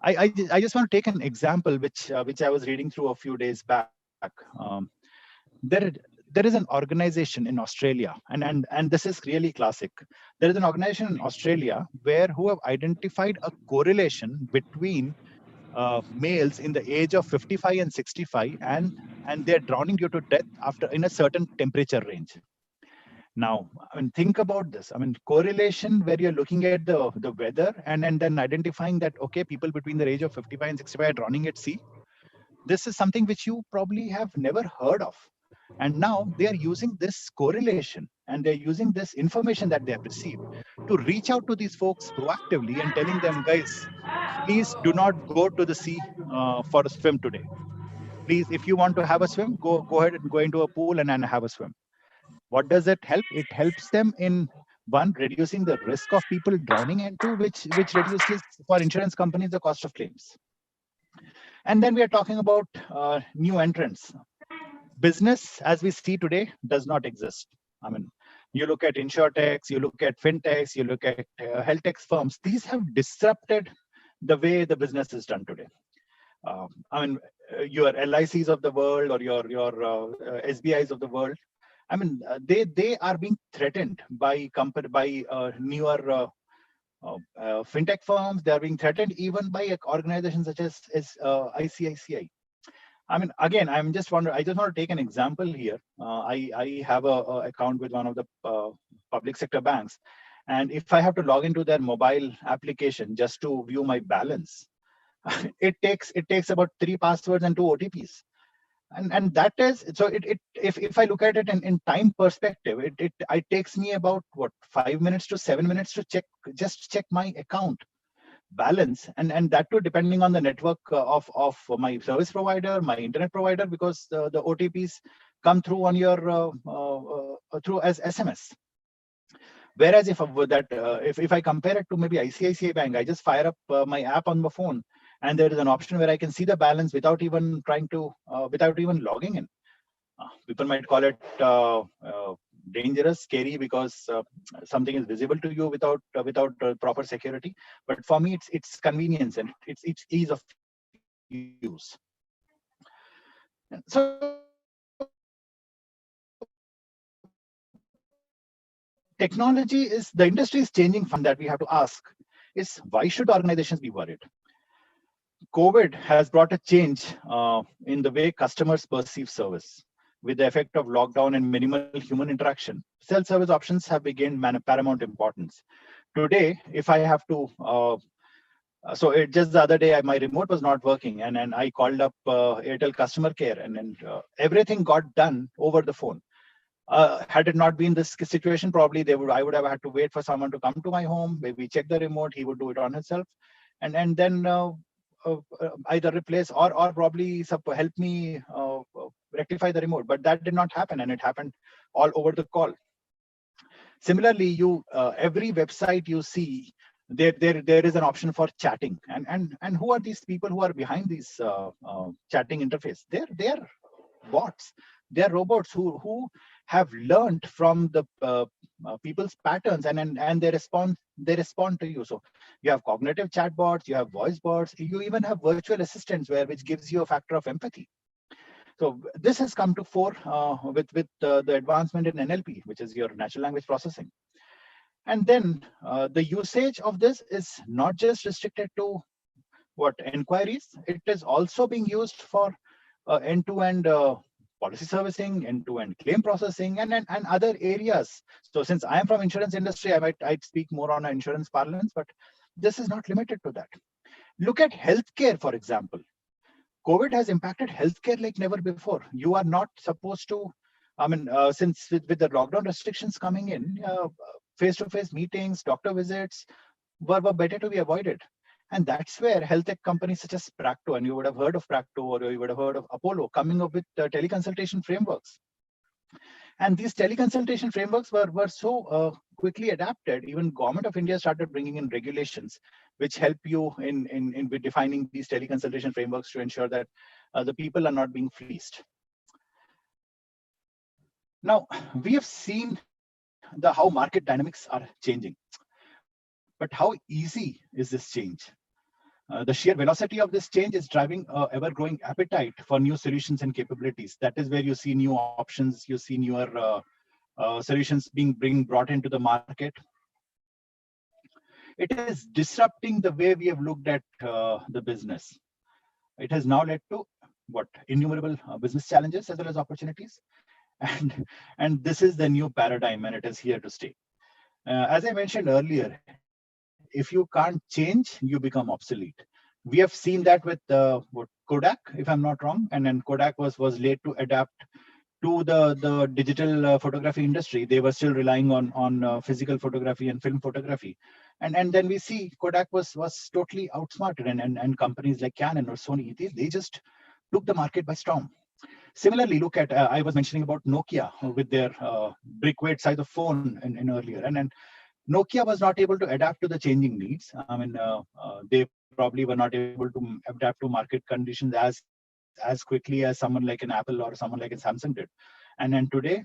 I just want to take an example, which I was reading through a few days back. There is an organization in Australia, and this is really classic. There is an organization in Australia who have identified a correlation between males in the age of 55 and 65, and they're drowning due to death in a certain temperature range. Now, I mean, think about this. I mean, correlation where you're looking at the weather and then identifying that, okay, people between the age of 55 and 65 are drowning at sea. This is something which you probably have never heard of. And now they are using this correlation and they're using this information that they have received to reach out to these folks proactively and telling them, guys, please do not go to the sea for a swim today. Please, if you want to have a swim, go ahead and go into a pool and have a swim. What does it help? It helps them in, one, reducing the risk of people drowning, and two, which reduces for insurance companies the cost of claims. And then we are talking about new entrants. Business as we see today does not exist. I mean, you look at insurtechs, you look at fintechs, you look at health tech firms. These have disrupted the way the business is done today. I mean, your LICs of the world or your SBIs of the world. I mean, they are being threatened by newer fintech firms. They are being threatened even by organizations such as ICICI. I mean, again, I just want to take an example here. I have a account with one of the public sector banks, and if I have to log into their mobile application just to view my balance, it takes about 3 passwords and 2 OTPs. And that is, so if I look at it in time perspective, it takes me about 5 minutes to 7 minutes to check my account balance, and that too depending on the network of my service provider, my internet provider, because the OTPs come through on your through as SMS. Whereas if I compare it to maybe ICICI Bank, I just fire up my app on my phone, and there is an option where I can see the balance without even logging in. People might call it dangerous, scary, because something is visible to you without proper security. But for me, it's convenience and it's ease of use. So technology is the industry is changing fast, that we have to ask is, why should organizations be worried? COVID has brought a change in the way customers perceive service. With the effect of lockdown and minimal human interaction, self-service options have gained paramount importance. Today, if I have to, just the other day, my remote was not working, and I called up Airtel customer care, and everything got done over the phone. Had it not been this situation, probably I would have had to wait for someone to come to my home, maybe check the remote. He would do it on himself, and then either replace or probably help me rectify the remote. But that did not happen, and it happened all over the call. Similarly, every website you see, there is an option for chatting, and who are these people who are behind these chatting interface? They're bots. They're robots who have learned from the people's patterns, and they respond to you. So you have cognitive chatbots, you have voice bots, you even have virtual assistants which gives you a factor of empathy. So this has come to fore with the advancement in NLP, which is your natural language processing. And then the usage of this is not just restricted to inquiries. It is also being used for end-to-end policy servicing, end-to-end claim processing, and other areas. So since I am from insurance industry, I'd speak more on insurance parlance, but this is not limited to that. Look at healthcare, for example. COVID has impacted healthcare like never before. You are not supposed to, since with the lockdown restrictions coming in, face-to-face meetings, doctor visits were better to be avoided. And that's where health tech companies such as Practo, and you would have heard of Practo, or you would have heard of Apollo, coming up with teleconsultation frameworks. And these teleconsultation frameworks were so quickly adapted, even Government of India started bringing in regulations which help you in defining these teleconsultation frameworks to ensure that the people are not being fleeced. Now, we have seen how market dynamics are changing. But how easy is this change? The sheer velocity of this change is driving ever-growing appetite for new solutions and capabilities. That is where you see new options, you see newer solutions being brought into the market. It is disrupting the way we have looked at the business. It has now led to innumerable business challenges as well as opportunities. And this is the new paradigm, and it is here to stay. As I mentioned earlier, if you can't change, you become obsolete. We have seen that with Kodak, if I'm not wrong, and then Kodak was late to adapt to the digital photography industry. They were still relying on physical photography and film photography, and then we see Kodak was totally outsmarted, and companies like Canon or Sony, they just took the market by storm. Similarly, look at I was mentioning about Nokia with their brick weight size of phone in earlier, and Nokia was not able to adapt to the changing needs. They probably were not able to adapt to market conditions as quickly as someone like an Apple or someone like a Samsung did. And then today,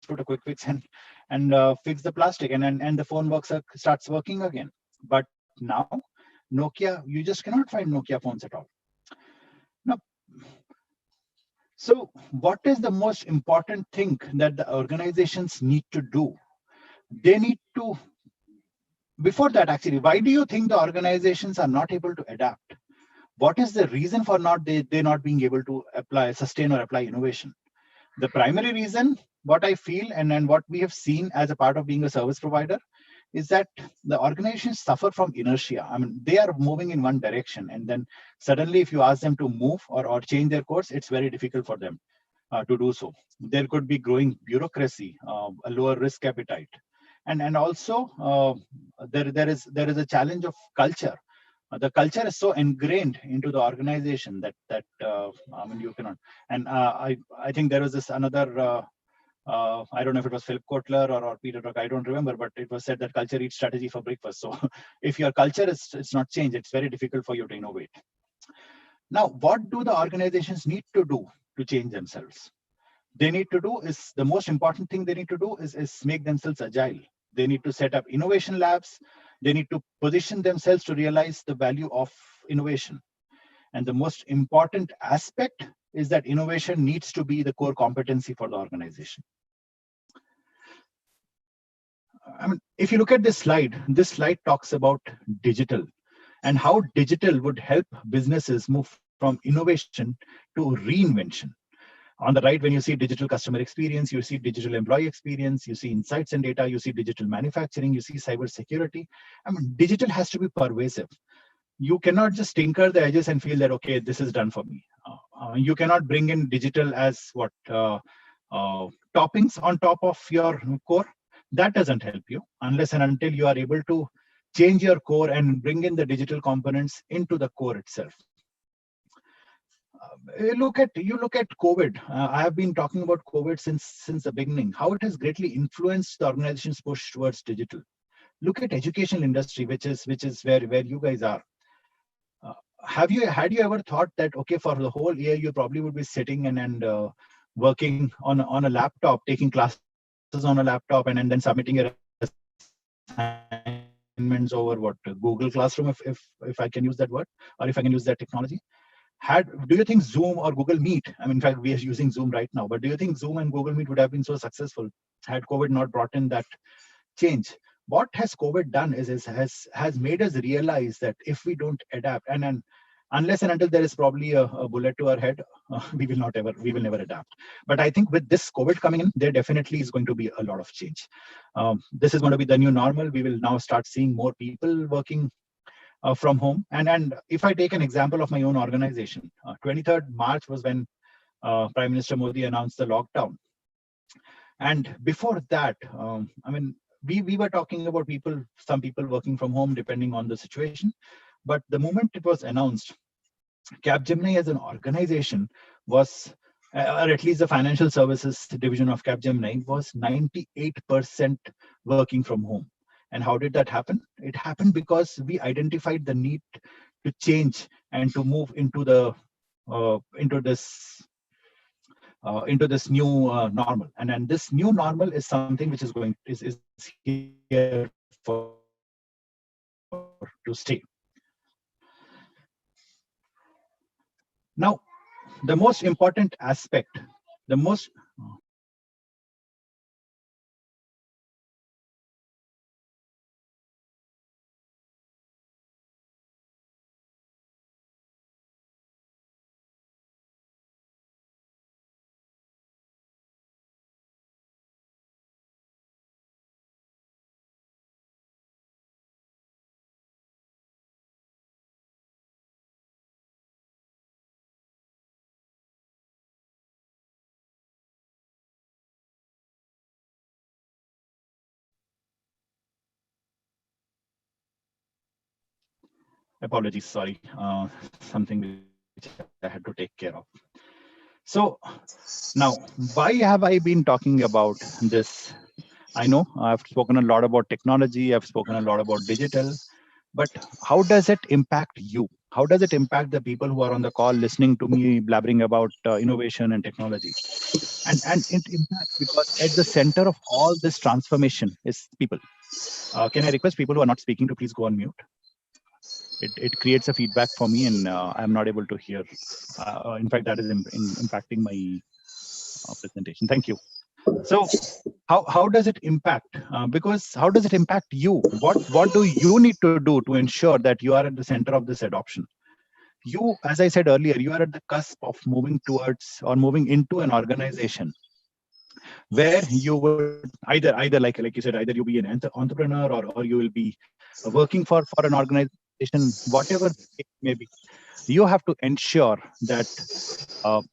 put a quick fix and fix the plastic, and the phone starts working again. But now Nokia, you just cannot find Nokia phones at all. Now, so what is the most important thing that the organizations need to do? They need to, before that actually, why do you think the organizations are not able to adapt? What is the reason for they not being able to sustain or apply innovation? The primary reason, what I feel, and what we have seen as a part of being a service provider, is that the organizations suffer from inertia. They are moving in one direction, and then suddenly if you ask them to move or change their course, it's very difficult for them to do so. There could be growing bureaucracy, a lower risk appetite, and also there is a challenge of culture. The culture is so ingrained into the organization that I mean, you cannot. And I think there was this another. I don't know if it was Philip Kotler or Peter Drucker, I don't remember, but it was said that culture eats strategy for breakfast. So if your culture is it's not changed, it's very difficult for you to innovate. Now, what do the organizations need to do to change themselves? They need to do is the most important thing they need to do is make themselves agile. They need to set up innovation labs. They need to position themselves to realize the value of innovation. And the most important aspect is that innovation needs to be the core competency for the organization. I mean, if you look at this slide talks about digital and how digital would help businesses move from innovation to reinvention. On the right, when you see digital customer experience, you see digital employee experience, you see insights and data, you see digital manufacturing, you see cyber security. I mean, digital has to be pervasive. You cannot just tinker the edges and feel that, okay, this is done for me. You cannot bring in digital as what toppings on top of your core. That doesn't help you unless and until you are able to change your core and bring in the digital components into the core itself. You look at COVID. I have been talking about COVID since the beginning. How it has greatly influenced the organization's push towards digital. Look at educational industry, which is where you guys are. Had you ever thought that, okay, for the whole year you probably would be sitting and working on a laptop, taking classes on a laptop, and then submitting your assignments over what, Google Classroom, if I can use that word, or if I can use that technology? Do you think Zoom or Google Meet, I mean, in fact, we are using Zoom right now, but do you think Zoom and Google Meet would have been so successful had COVID not brought in that change? What has COVID done has made us realize that if we don't adapt, and unless and until there is probably a bullet to our head, we will never adapt. But I think with this COVID coming in, there definitely is going to be a lot of change. This is going to be the new normal. We will now start seeing more people working from home. And if I take an example of my own organization, 23rd March was when Prime Minister Modi announced the lockdown. And before that, I mean, we were talking about some people working from home depending on the situation. But the moment it was announced, Capgemini as an organization was, or at least the financial services division of Capgemini was 98% working from home. And how did that happen? It happened because we identified the need to change and to move into this new normal. And this new normal is something which is here to stay. Now, the most important aspect, apologies, sorry, something which I had to take care of. So now, why have I been talking about this? I know I've spoken a lot about technology, I've spoken a lot about digital, but how does it impact you? How does it impact the people who are on the call listening to me blabbering about innovation and technology? And it impacts because at the center of all this transformation is people. Can I request people who are not speaking to please go on mute? It creates a feedback for me, and I'm not able to hear. In fact, that is impacting my presentation. Thank you. So how does it impact? Because how does it impact you? What do you need to do to ensure that you are at the center of this adoption? You, as I said earlier, you are at the cusp of moving towards or moving into an organization where you would either like you said, either you'll be an entrepreneur or you will be working for an organization, whatever it may be. You have to ensure that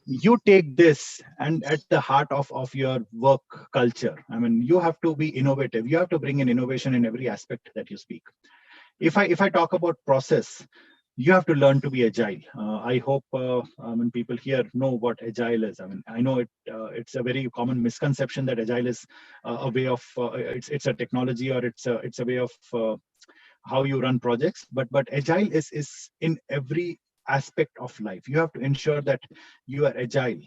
you take this and at the heart of your work culture. I mean, you have to be innovative. You have to bring in innovation in every aspect that you speak. If I talk about process, you have to learn to be agile. I hope people here know what agile is. I mean, I know it's a very common misconception that agile is a way of it's a technology, or it's a way of how you run projects. But agile is in every aspect of life. You have to ensure that you are agile.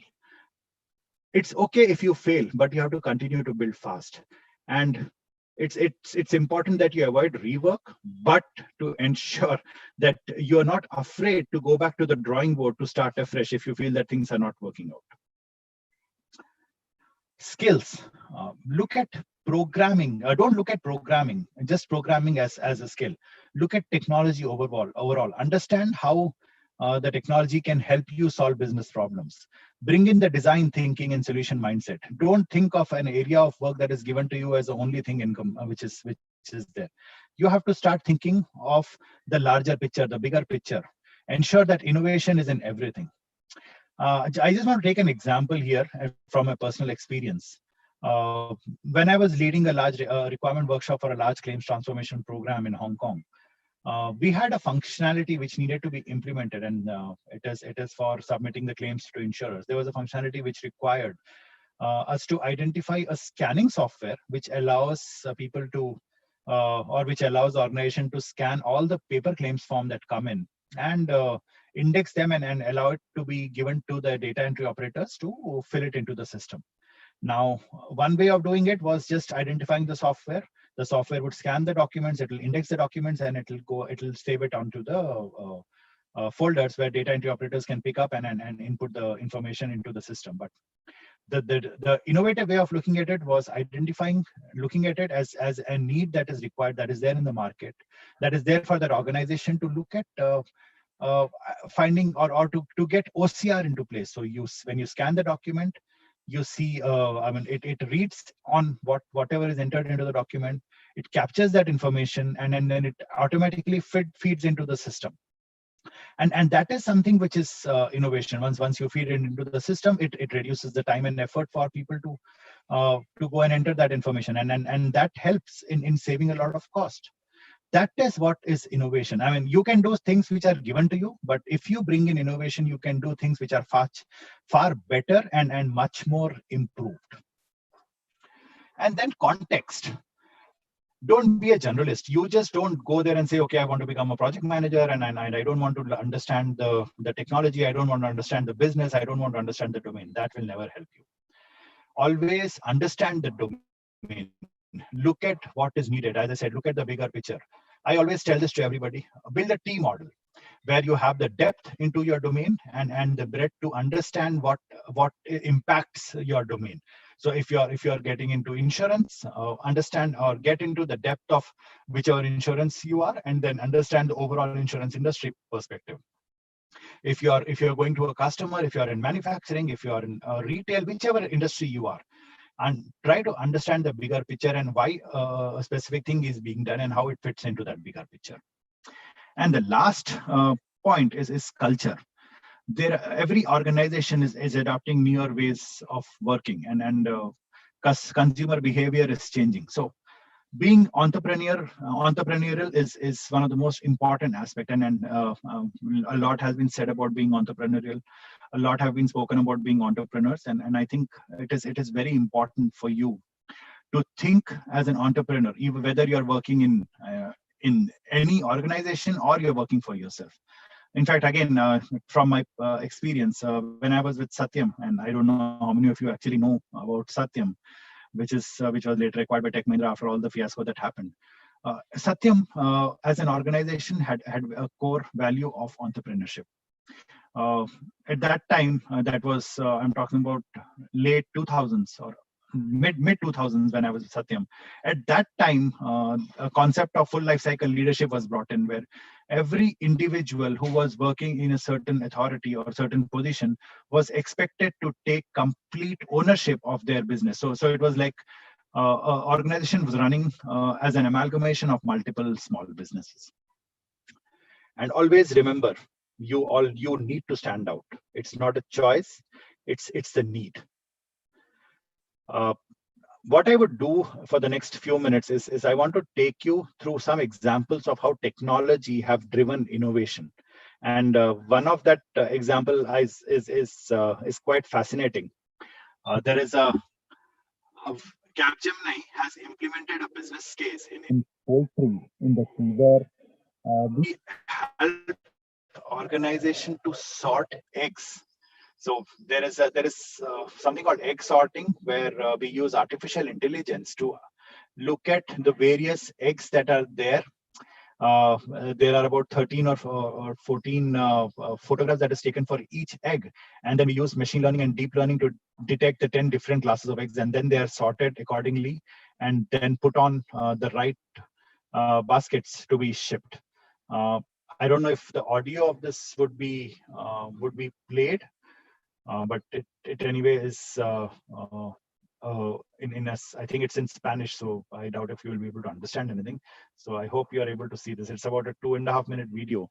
It's okay if you fail, but you have to continue to build fast. And it's important that you avoid rework, but to ensure that you're not afraid to go back to the drawing board to start afresh if you feel that things are not working out. Skills. Look at programming. Don't look at programming, just programming as a skill. Look at technology overall. Understand how the technology can help you solve business problems. Bring in the design thinking and solution mindset. Don't think of an area of work that is given to you as the only thing income, which is there. You have to start thinking of the larger picture, the bigger picture. Ensure that innovation is in everything. I just want to take an example here from a personal experience. When I was leading a large requirement workshop for a large claims transformation program in Hong Kong, we had a functionality which needed to be implemented, and it is for submitting the claims to insurers. There was a functionality which required us to identify a scanning software which allows people to, or which allows the organization to scan all the paper claims form that come in and index them and allow it to be given to the data entry operators to fill it into the system. Now, one way of doing it was just identifying the software. The software would scan the documents, it will index the documents, and it will save it onto the folders where data entry operators can pick up and input the information into the system. But the innovative way of looking at it was looking at it as a need that is required, that is there in the market, that is there for that organization to look at finding or to get OCR into place. So when you scan the document, you see, it reads on whatever is entered into the document, it captures that information, and then it automatically feeds into the system. And that is something which is innovation. Once you feed it into the system, it reduces the time and effort for people to go and enter that information, and that helps in saving a lot of cost. That is what is innovation. I mean, you can do things which are given to you, but if you bring in innovation, you can do things which are far better and much more improved. And then context. Don't be a generalist. You just don't go there and say, okay, I want to become a project manager, and I don't want to understand the technology. I don't want to understand the business. I don't want to understand the domain. That will never help you. Always understand the domain. Look at what is needed. As I said, look at the bigger picture. I always tell this to everybody: build a T model where you have the depth into your domain and the breadth to understand what impacts your domain. So if you're getting into insurance, understand or get into the depth of whichever insurance you are, and then understand the overall insurance industry perspective. If you're going to a customer, if you're in manufacturing, if you're in retail, whichever industry you are, and try to understand the bigger picture and why a specific thing is being done and how it fits into that bigger picture. And the last point is culture. Every organization is adopting newer ways of working, and consumer behavior is changing. So being entrepreneurial is one of the most important aspects, and a lot has been said about being entrepreneurial. A lot have been spoken about being entrepreneurs, and I think it is very important for you to think as an entrepreneur, even whether you're working in any organization or you're working for yourself. In fact, again, from my experience, when I was with Satyam, and I don't know how many of you actually know about Satyam, which was later acquired by Tech Mahindra after all the fiasco that happened. Satyam, as an organization, had a core value of entrepreneurship. At that time, that was I'm talking about late 2000s or mid 2000s when I was with Satyam. At that time, a concept of full life cycle leadership was brought in, where every individual who was working in a certain authority or certain position was expected to take complete ownership of their business. So it was like organization was running as an amalgamation of multiple small businesses. And always remember, you need to stand out. It's not a choice, it's the need. what I would do for the next few minutes is I want to take you through some examples of how technology have driven innovation. And one of that example is quite fascinating. There is Capgemini has implemented a business case in poultry industry where we help organization to sort eggs. So there is something called egg sorting where we use artificial intelligence to look at the various eggs that are there. There are about 13 or 14 photographs that is taken for each egg, and then we use machine learning and deep learning to detect the 10 different classes of eggs, and then they are sorted accordingly and then put on the right baskets to be shipped. I don't know if the audio of this would be played, but it anyway is I think it's in Spanish, so I doubt if you will be able to understand anything. So I hope you are able to see this. It's about a 2.5 minute video.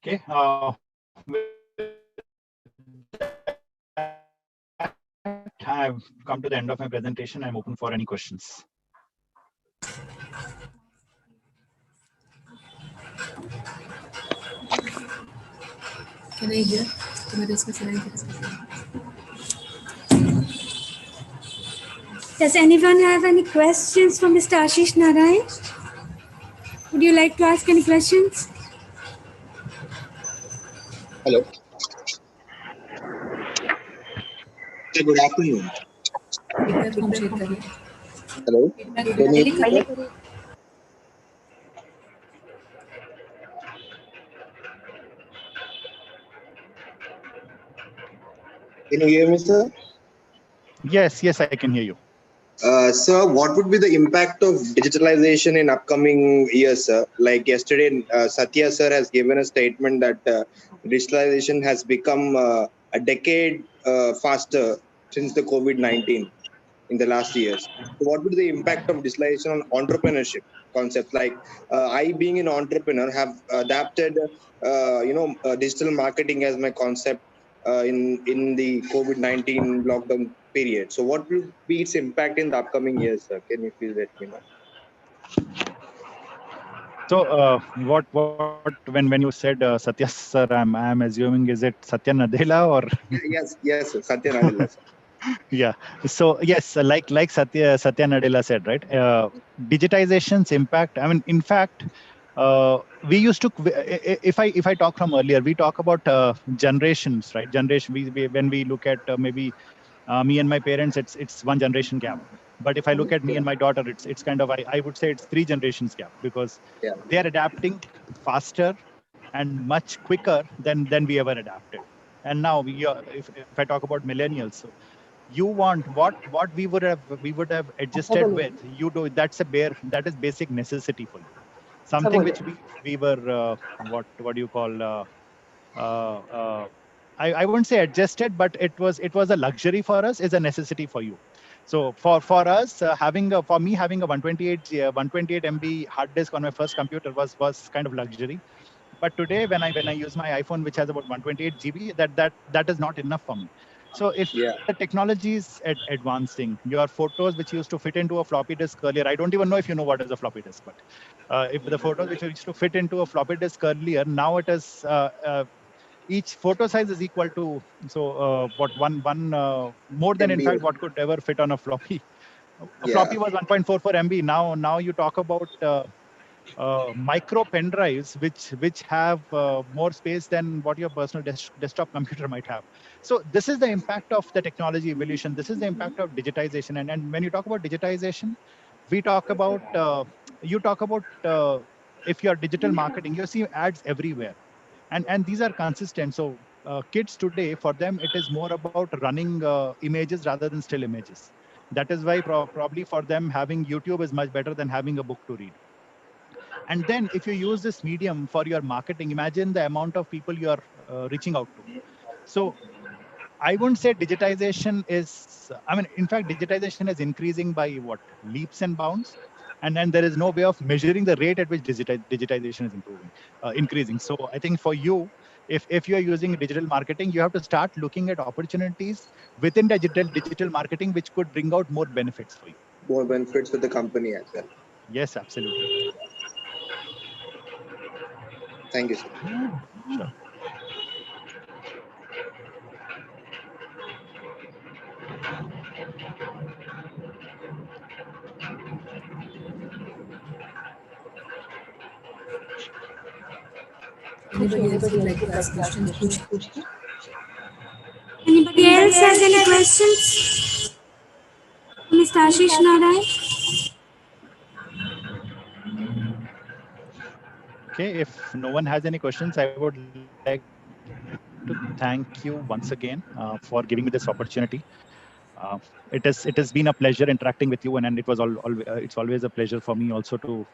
Okay. I've come to the end of my presentation. I'm open for any questions. Can I hear? Does anyone have any questions for Mr. Ashish Narayan? Would you like to ask any questions? Hello. Good afternoon. Hello. Can you hear me? Can you hear me, sir? Yes, I can hear you. Sir, what would be the impact of digitalization in upcoming years, sir? Like yesterday, Satya sir has given a statement that digitalization has become a decade faster since the COVID-19 in the last years. So what would be the impact of digitalization on entrepreneurship concepts? Like I, being an entrepreneur, have adapted, digital marketing as my concept in the COVID-19 lockdown period. So what will be its impact in the upcoming years, sir? Can you please let me know? So, what when you said Satya sir, I'm assuming is it Satya Nadella or Yes, sir. Satya Nadella, sir. yeah. So yes, like Satya Nadella said, right? Digitization's impact. I mean, in fact, we used to. If I talk from earlier, we talk about generations, right? Generation. We when we look at maybe me and my parents, it's one generation gap. But if I look at me and my daughter, it's kind of I would say it's 3 generations gap, because Yeah. they are adapting faster and much quicker than we ever adapted. And now if I talk about millennials, so you want what we would have adjusted with, you do, that is basic necessity for you, something which we were what do you call uh, uh, I wouldn't say adjusted, but it was a luxury for us, is a necessity for you. So for us, for me having a 128 MB hard disk on my first computer was kind of luxury. But today when I use my iPhone, which has about 128 GB, that is not enough for me. So if Yeah. the technology is advancing, your photos which used to fit into a floppy disk earlier, I don't even know if you know what is a floppy disk, but if the photos which used to fit into a floppy disk earlier, now it is each photo size is equal to, so what one more than, in MBA. fact, what could ever fit on a floppy. A Yeah. floppy was 1.44 MB. Now you talk about micro pen drives which have more space than what your personal desktop computer might have. So this is the impact of the technology evolution. This is the impact of digitization. And when you talk about digitization, we talk about you talk about if you're digital marketing, you see ads everywhere, and these are consistent. So kids today, for them it is more about running images rather than still images. That is why probably for them having YouTube is much better than having a book to read. And then if you use this medium for your marketing, imagine the amount of people you are reaching out to. So I wouldn't say digitization is, I mean, in fact, digitization is increasing by what? Leaps and bounds. And then there is no way of measuring the rate at which digitization is increasing. So I think for you, if you are using digital marketing, you have to start looking at opportunities within digital marketing, which could bring out more benefits for you. More benefits for the company as well. Yes, absolutely. Thank you, sir. Sure. Anybody else would like to ask questions? Anybody else has any questions? Mr. Ashish Narayan? Okay, if no one has any questions, I would like to thank you once again for giving me this opportunity. It has been a pleasure interacting with you, and it's always a pleasure for me also to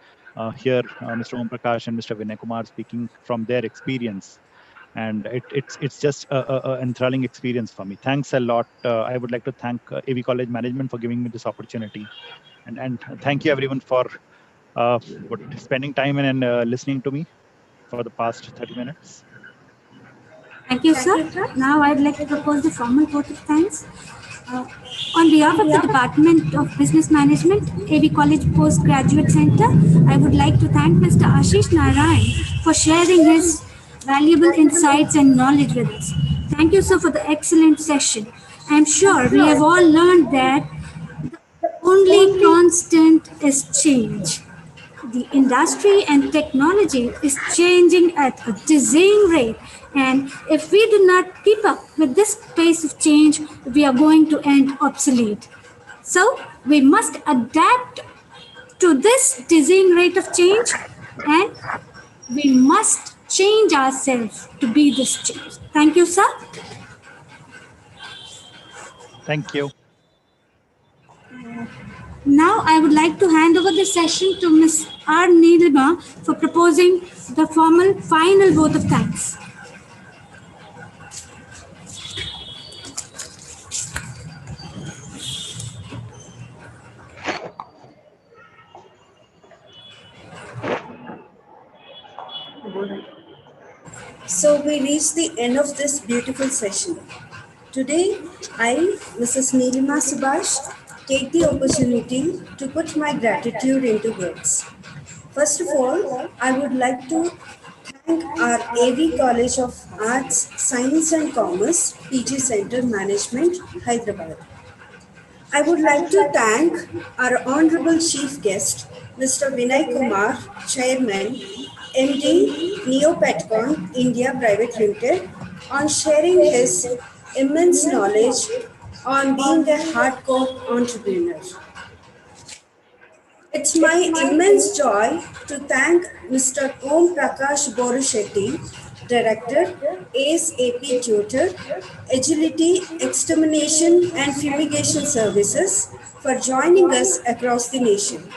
hear Mr. Om Prakash and Mr. Vinay Kumar speaking from their experience, and it's just a enthralling experience for me. Thanks a lot. I would like to thank AV College management for giving me this opportunity, and thank you everyone for spending time and listening to me for the past 30 minutes. Thank you, sir. Now I'd like to propose the formal vote of thanks. Uh, on behalf of the Department of Business Management, AV College Postgraduate Center, I would like to thank Mr. Ashish Narayan for sharing his valuable insights and knowledge with us. Thank you, sir, for the excellent session. I'm sure we have all learned that the only constant is change. The industry and technology is changing at a dizzying rate, and if we do not keep up with this pace of change, we are going to end obsolete. So we must adapt to this dizzying rate of change, and we must change ourselves to be this change. Thank you, sir. Thank you. Now I would like to hand over the session to Ms. R. Neelima for proposing the formal final vote of thanks. So we reach the end of this beautiful session. Today, I, Mrs. Neelima Subhash, take the opportunity to put my gratitude into words. First of all, I would like to thank our AV College of Arts, Science and Commerce, PG Center Management, Hyderabad. I would like to thank our Honorable Chief Guest, Mr. Vinay Kumar, Chairman, MD, Neopetcon India Private Limited, on sharing his immense knowledge on being a hardcore entrepreneur. It's my immense joy to thank Mr. Om Prakash Borushetty, Director, ASAP Tutor, Agility, Extermination and Fumigation Services, for joining us across the nation.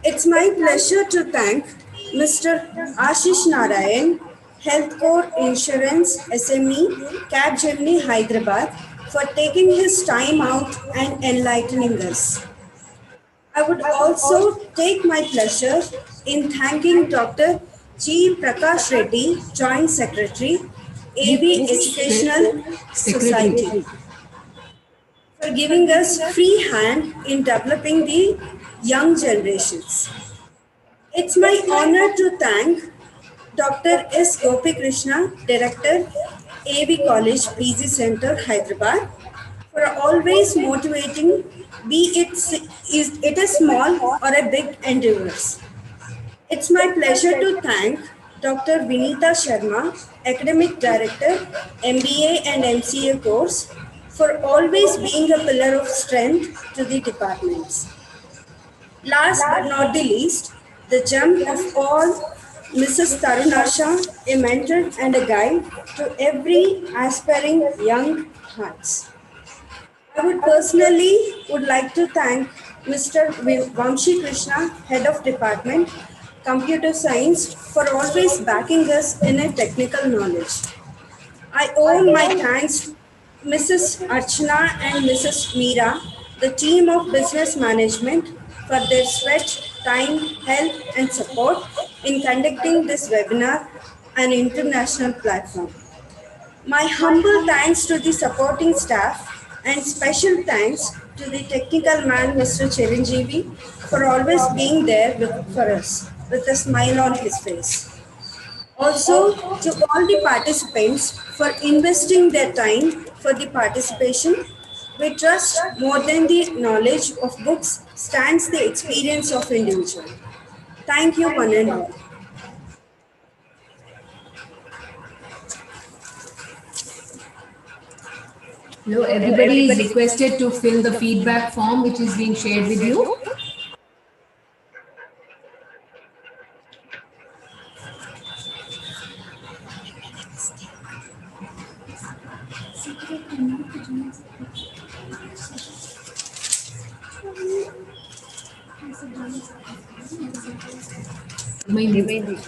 It's my pleasure to thank Mr. Ashish Narayan, Health Core Insurance SME, Capgemini Hyderabad, for taking his time out and enlightening us. I would also take my pleasure in thanking Dr. G. Prakash Reddy, Joint Secretary, AV Educational Society, for giving us free hand in developing the young generations. It's my honor to thank Dr. S. Gopi Krishna, Director, AV College, PG Center, Hyderabad, for always motivating, be it is it a small or a big endeavors. It's my pleasure to thank Dr. Vinita Sharma, Academic Director, M.B.A. and MCA course, for always being a pillar of strength to the departments. Last but not the least, the gem of all, Mrs. Tarunasha, a mentor and a guide to every aspiring young hearts. I would personally would like to thank Mr. Vamshi Krishna, Head of Department, Computer Science, for always backing us in a technical knowledge. I owe my thanks to Mrs. Archana and Mrs. Meera, the team of business management, for their sweat, time, help, and support in conducting this webinar, an international platform. My humble thanks to the supporting staff and special thanks to the technical man, Mr. Chiranjeevi, for always being there for us with a smile on his face. Also, to all the participants for investing their time for the participation, we trust more than the knowledge of books stands the experience of individual. Thank you, one and all. Hello, everybody is requested to fill the feedback form which is being shared with you. Remind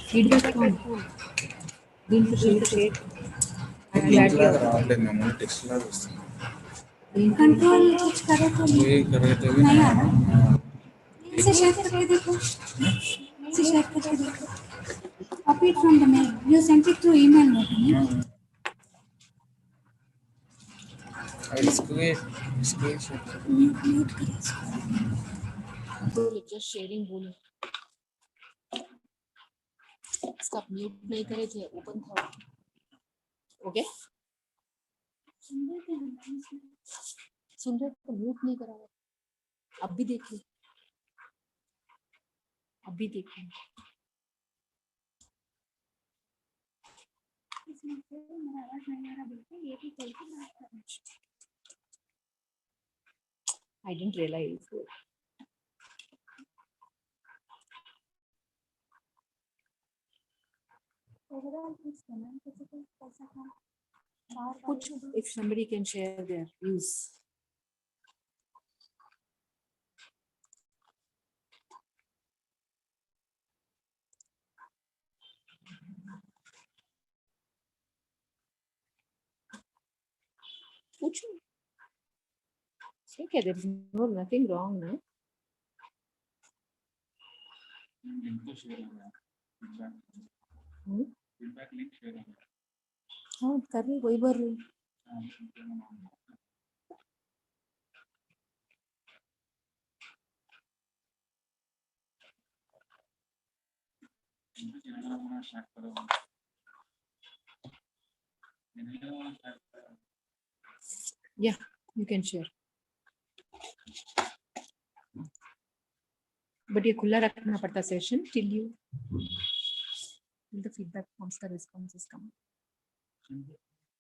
feedback form. దీంట్లో share చేసి రావట్లేదు మేము text లాగా వస్తుంది control कुछ करे तो कोई करे तो भी नहीं नहीं आ रहा इसे शेयर करके देखो इसे शेयर करके देखो copy it from the mail you sent it through email not me इसको म्यूट करें इसको just sharing बोलो इसका म्यूट नहीं करे थे ओपन था ओके सुन रहे तो म्यूट नहीं करा अब भी देखिए अभी देखिए I didn't realize. If somebody can share their views. पूछो. It's okay, there is nothing wrong now. हाँ कर रही वही भर रही. Yeah, you can share. But ये खुला रखना पड़ता session till the feedback forms का responses come.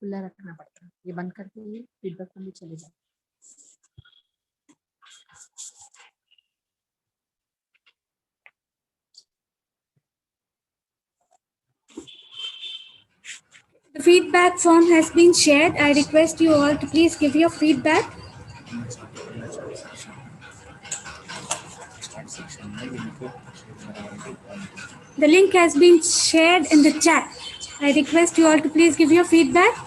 खुला रखना पड़ता. ये बंद करके ये feedback form भी चले जाए. The feedback form has been shared. I request you all to please give your feedback. The link has been shared in the chat. I request you all to please give your feedback.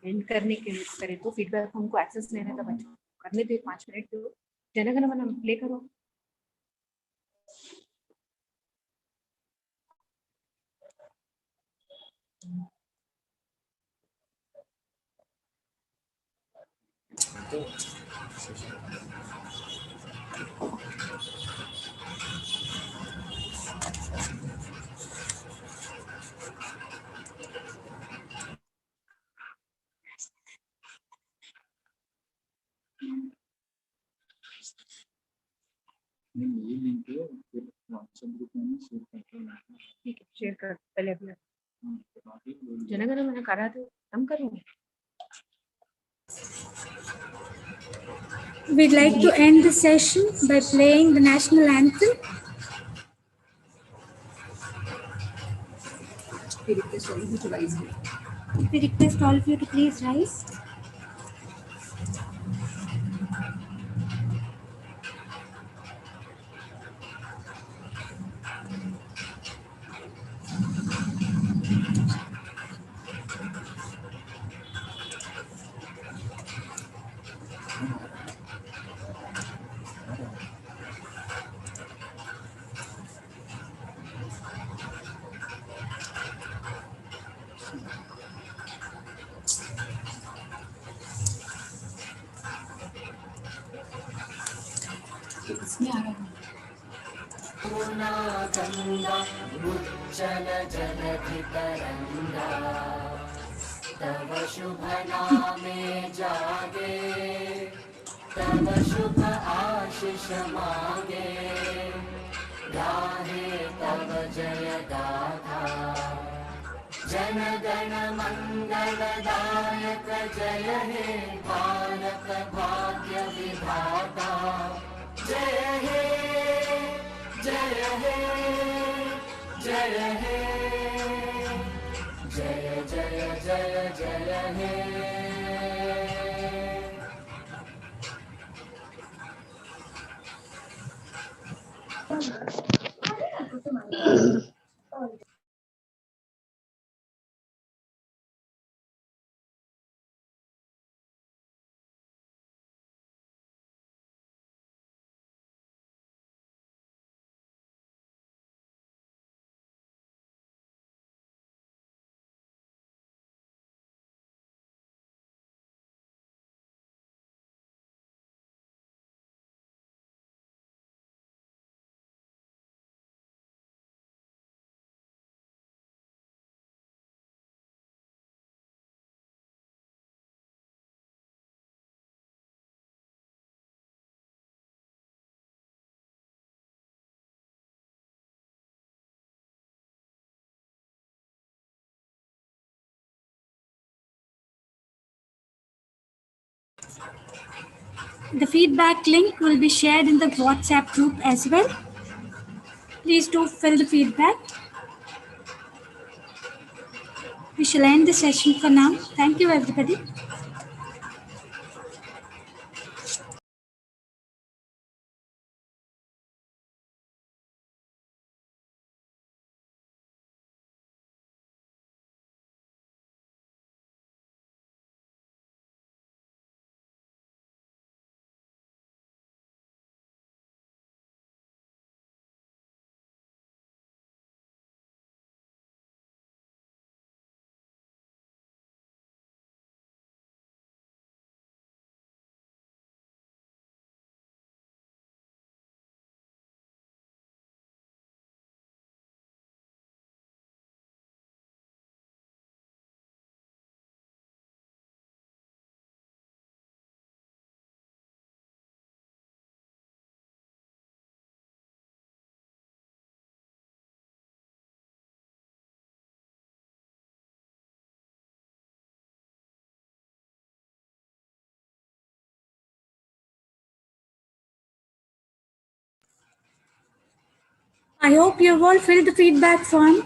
And करने के लिए करे तो feedback हमको access नहीं रहता बच्चों करने दो 5 मिनट दो जनगण मन प्ले करो. ठीक है शेयर कर पहले अपना जनगण मन करा दो हम करूँगी. We'd like to end the session by playing the national anthem. We request all of you to rise. We request all of you to please rise. इसमें आ रहा है. उज्जल जलधि तरंगा तव शुभ नामे जागे तव शुभ आशीष मांगे गाहे तव जय गाथा जन गण मंगलदायक जय हे भारत भाग्य विधाता जय हे जय हे जय हे जय जय जय जय हे The feedback link will be shared in the WhatsApp group as well. Please do fill the feedback. We shall end the session for now. Thank you, everybody. I hope you have all filled the feedback form.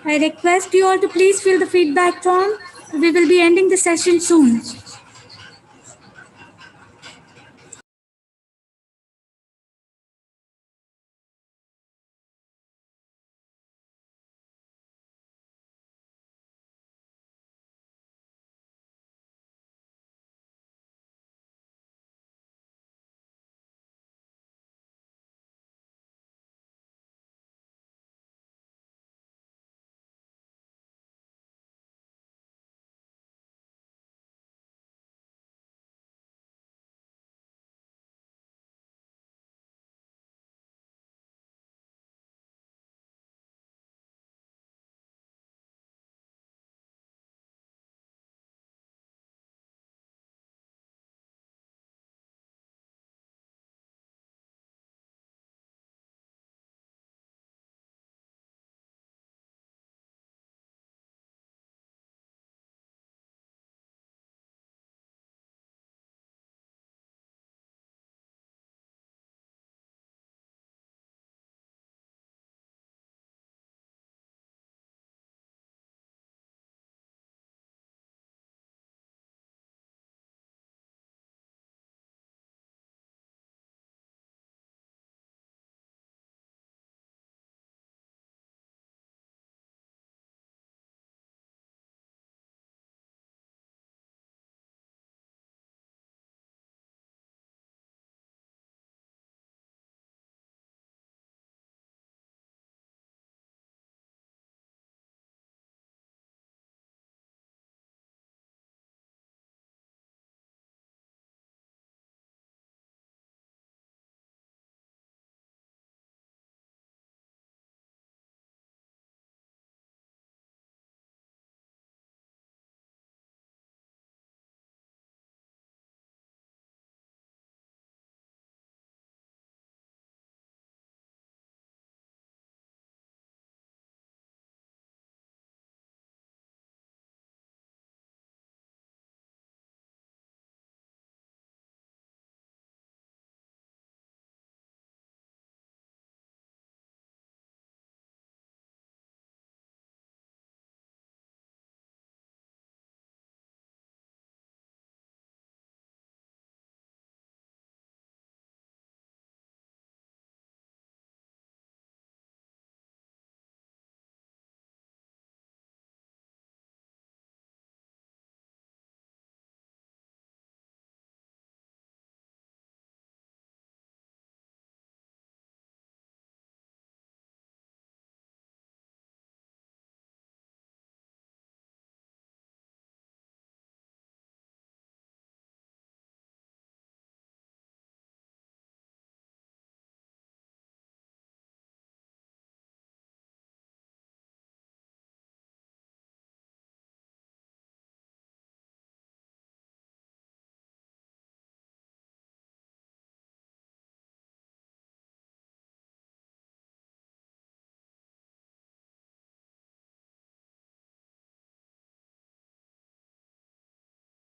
I request you all to please fill the feedback form. We will be ending the session soon.